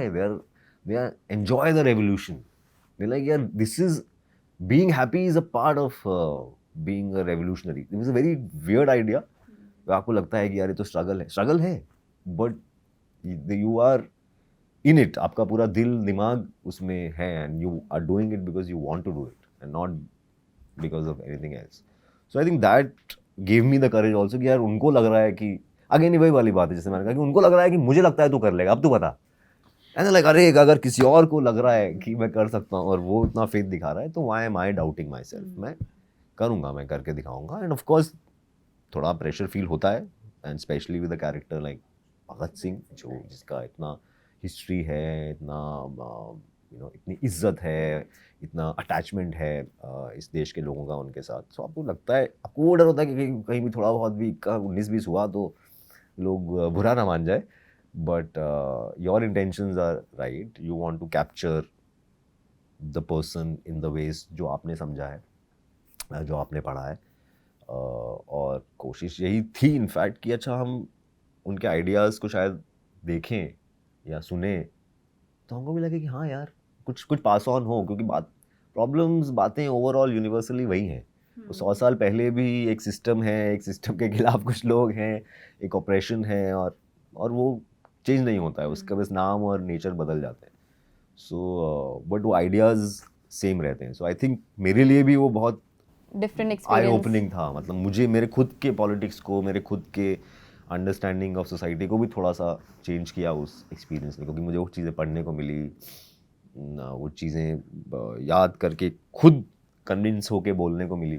they are enjoy the revolution. They're like यार this is being happy is a part of being a revolutionary. It was a very weird idea. तो आपको लगता है कि यार ये तो स्ट्रगल है, but you are in it, आपका पूरा दिल दिमाग उसमें है, and you are doing it because you want to do it and not because of anything else. So I think that give me the courage also कि यार उनको लग रहा है कि अगेन वही वाली बात है जैसे मैंने कहा कि उनको लग रहा है कि मुझे लगता है तू कर लेगा, अब तू बता, एंड लाइक अरे अगर किसी और को लग रहा है कि मैं कर सकता हूँ और वो इतना फेथ दिखा रहा है तो why am I doubting myself, मैं करूँगा, मैं करके दिखाऊंगा। एंड ऑफकोर्स थोड़ा प्रेशर फील होता है, and especially with a character like Bhagat Singh जो जिसका इतना हिस्ट्री है, इतना इतनी इज्जत है, इतना अटैचमेंट है इस देश के लोगों का उनके साथ। सो आपको लगता है, आपको वो डर होता है कि कहीं भी थोड़ा बहुत भी 19-20 हुआ तो लोग बुरा ना मान जाए, but your intentions are right, you want to capture the person in the ways जो आपने समझा है, जो आपने पढ़ा है, और कोशिश यही थी इनफैक्ट कि अच्छा हम उनके आइडियाज़ को शायद देखें या सुने तो हमको भी लगे कि हाँ यार कुछ कुछ पास ऑन हो, क्योंकि बातें ओवरऑल यूनिवर्सली वही हैं। तो 100 साल पहले भी एक सिस्टम है, एक सिस्टम के खिलाफ कुछ लोग हैं, एक ऑपरेशन है, और वो चेंज नहीं होता है, उसका बस नाम और नेचर बदल जाते हैं। सो बट वो आइडियाज़ सेम रहते हैं। सो आई थिंक मेरे लिए भी वो बहुत डिफरेंट आई एक्सपीरियंस। ओपनिंग था, मतलब मुझे मेरे खुद के पॉलिटिक्स को, मेरे खुद के अंडरस्टैंडिंग ऑफ सोसाइटी को भी थोड़ा सा चेंज किया उस एक्सपीरियंस ने, क्योंकि मुझे वो चीज़ें पढ़ने को मिली ना, वो चीज़ें याद करके खुद कन्विंस होके बोलने को मिली।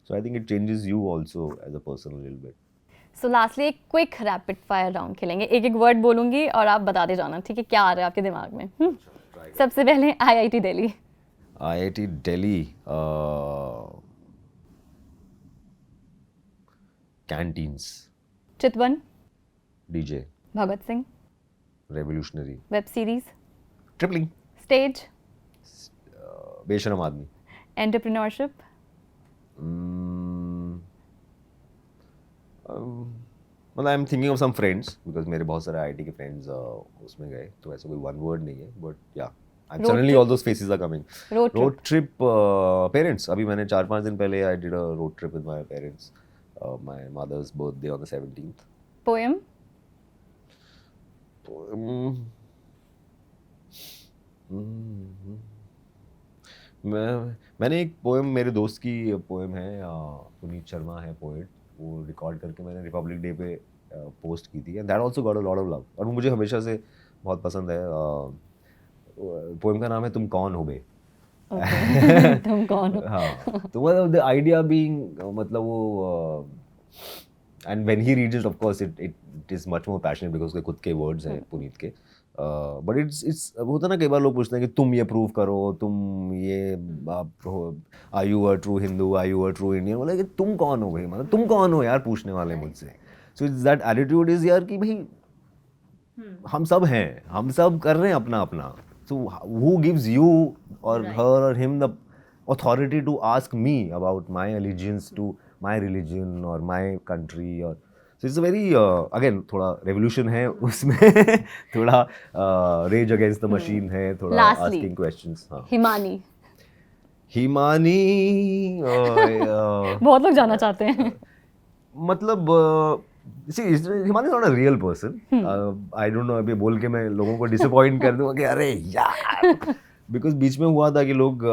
So I think it changes you also as a person a little bit. So lastly एक क्विक रैपिड फायर राउंड खेलेंगे, एक एक वर्ड बोलूंगी और आप बताते जाना, ठीक है, क्या आ रहा है आपके दिमाग में। सबसे पहले IIT Delhi. IIT Delhi, canteens, Chitwan. DJ, Bhagat Singh. Revolutionary, web series. Tripling, stage. बेशरम आदमी, एंटरप्रेन्योरशिप। मतलब I am thinking of some friends, because मेरे बहुत सारे आईआईटी के फ्रेंड्स उसमें गए, तो ऐसा कोई वन वर्ड नहीं है, बट या Road suddenly trip? All those faces are coming. Road road trip. Trip, parents, अभी मैंने 4-5 दिन पहले I did a road trip with my parents, my mother's birthday on the 17th। Poem. मैंने एक पोएम, मेरे दोस्त की पोएम है, पुनीत शर्मा है पोएट, वो रिकॉर्ड करके मैंने रिपब्लिक डे पे पोस्ट की थी, and that also got a lot of love, और वो मुझे हमेशा से बहुत पसंद है। पोएम का नाम है तुम कौन हो बे। Okay. तुम कौन हो? हाँ, तो मतलब द आइडिया बीइंग, मतलब वो, and when he reads it of course it is much more passionate because उसके खुद के वर्ड्स हैं पुनीत के, बट इट्स होता ना, कई बार लोग पूछते हैं कि तुम ये प्रूव करो, तुम ये, आप हो, are you a true Hindu, are you a true Indian, बोला कि तुम कौन हो भाई, मतलब तुम कौन हो यार पूछने वाले मुझसे। So it's that attitude is यार कि भाई हम सब हैं, हम सब कर रहे हैं अपना अपना, so who gives you or her or him the authority to ask me about my allegiance to my religion or my country, or so it's a very again थोड़ा revolution है उसमें थोड़ा rage against the machine है, थोड़ा Lastly, asking questions। हाँ, हिमानी, हिमानी बहुत लोग जाना चाहते हैं। मतलब see, Himani is not a real person. I don't know, अभी बोल के मैं लोगों को डिसअपॉइंट कर दूंगा कि अरे यार, बिकॉज बीच में हुआ था कि लोग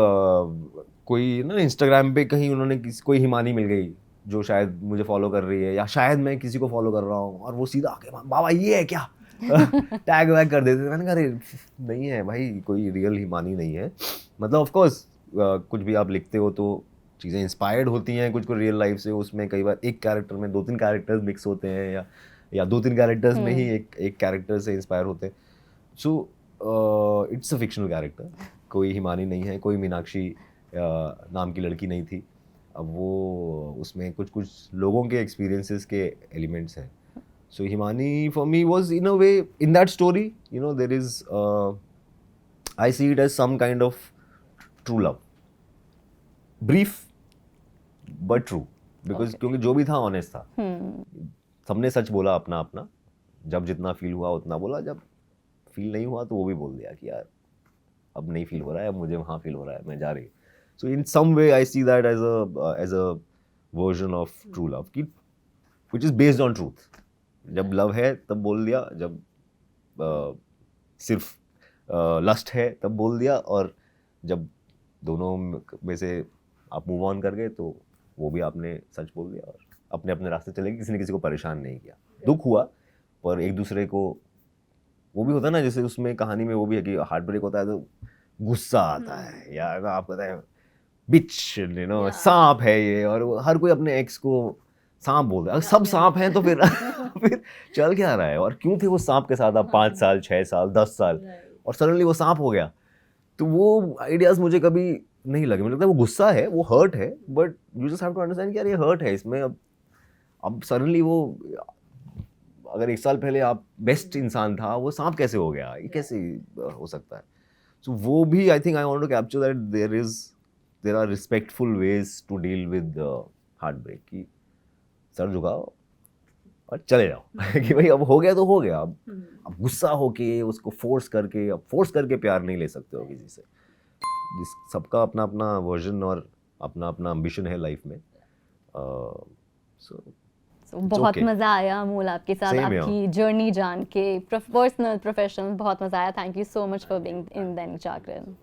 कोई ना इंस्टाग्राम पे कहीं उन्होंने कोई हिमानी मिल गई जो शायद मुझे फॉलो कर रही है, या शायद मैं किसी को फॉलो कर रहा हूँ, और वो सीधा आके बाबा ये है क्या टैग वैग कर देते थे। मैंने कहा अरे नहीं है भाई, कोई रियल हिमानी नहीं है। मतलब ऑफ कोर्स कुछ भी आप लिखते हो तो चीज़ें इंस्पायर्ड होती हैं कुछ रियल लाइफ से, उसमें कई बार एक कैरेक्टर में 2-3 कैरेक्टर्स मिक्स होते हैं, या 2-3 कैरेक्टर्स में ही एक कैरेक्टर से इंस्पायर होते हैं। So it's a fictional character, कोई हिमानी नहीं है, कोई मीनाक्षी नाम की लड़की नहीं थी। अब वो उसमें कुछ कुछ लोगों के एक्सपीरियंसेस के एलिमेंट्स हैं। So Himani for me was in a way in that story, you know, there is, I see it as some kind of true love, brief but true, because क्योंकि जो भी था ऑनेस्ट था। सबने सच बोला अपना अपना, जब जितना फील हुआ उतना बोला, जब फील नहीं हुआ तो वो भी बोल दिया कि यार अब नहीं फील हो रहा है, अब मुझे वहाँ फील हो रहा है, मैं जा रही हूँ। So in some way I see that as a version of true love की which is based on truth. जब लव है तब बोल दिया, जब सिर्फ लस्ट है तब बोल दिया, और जब दोनों में से आप मूव ऑन कर गए तो वो भी आपने सच बोल दिया, और अपने अपने रास्ते चले गए, किसी ने किसी को परेशान नहीं किया। दुख हुआ पर एक दूसरे को, वो भी होता है ना, जैसे उसमें कहानी में वो भी है कि हार्ट ब्रेक होता है तो गुस्सा आता है, या आप कहते हैं बिच, यू नो, सांप है ये, और हर कोई अपने एक्स को सांप बोल रहा है। सब सांप हैं तो फिर फिर चल क्या रहा है, और क्यों थे वो सांप के साथ आप 5 साल 6 साल 10 साल, और सडनली वो सांप हो गया। तो वो आइडियाज मुझे कभी नहीं लगे, मुझे लगता है वो गुस्सा है, वो हर्ट है, but you just have to understand कि यार ये हर्ट है इसमें। अब सडनली वो, अगर 1 साल पहले आप बेस्ट इंसान था, वो सांप कैसे हो गया, ये कैसे हो सकता है। सो वो भी I think I want to capture that there are respectful ways to deal with heartbreak, की सर झुकाओ और चले जाओ कि भाई अब हो गया तो हो गया। अब गुस्सा होके उसको फोर्स करके प्यार नहीं ले सकते हो किसी से। जिस सबका अपना अपना वर्जन और अपना अपना एम्बिशन है लाइफ में। So, बहुत मज़ा आया अमोल आपके साथ, आपकी जर्नी जान के, पर्सनल प्रोफेशनल, बहुत मज़ा आया। Thank you so much for being in Dainik Jagran.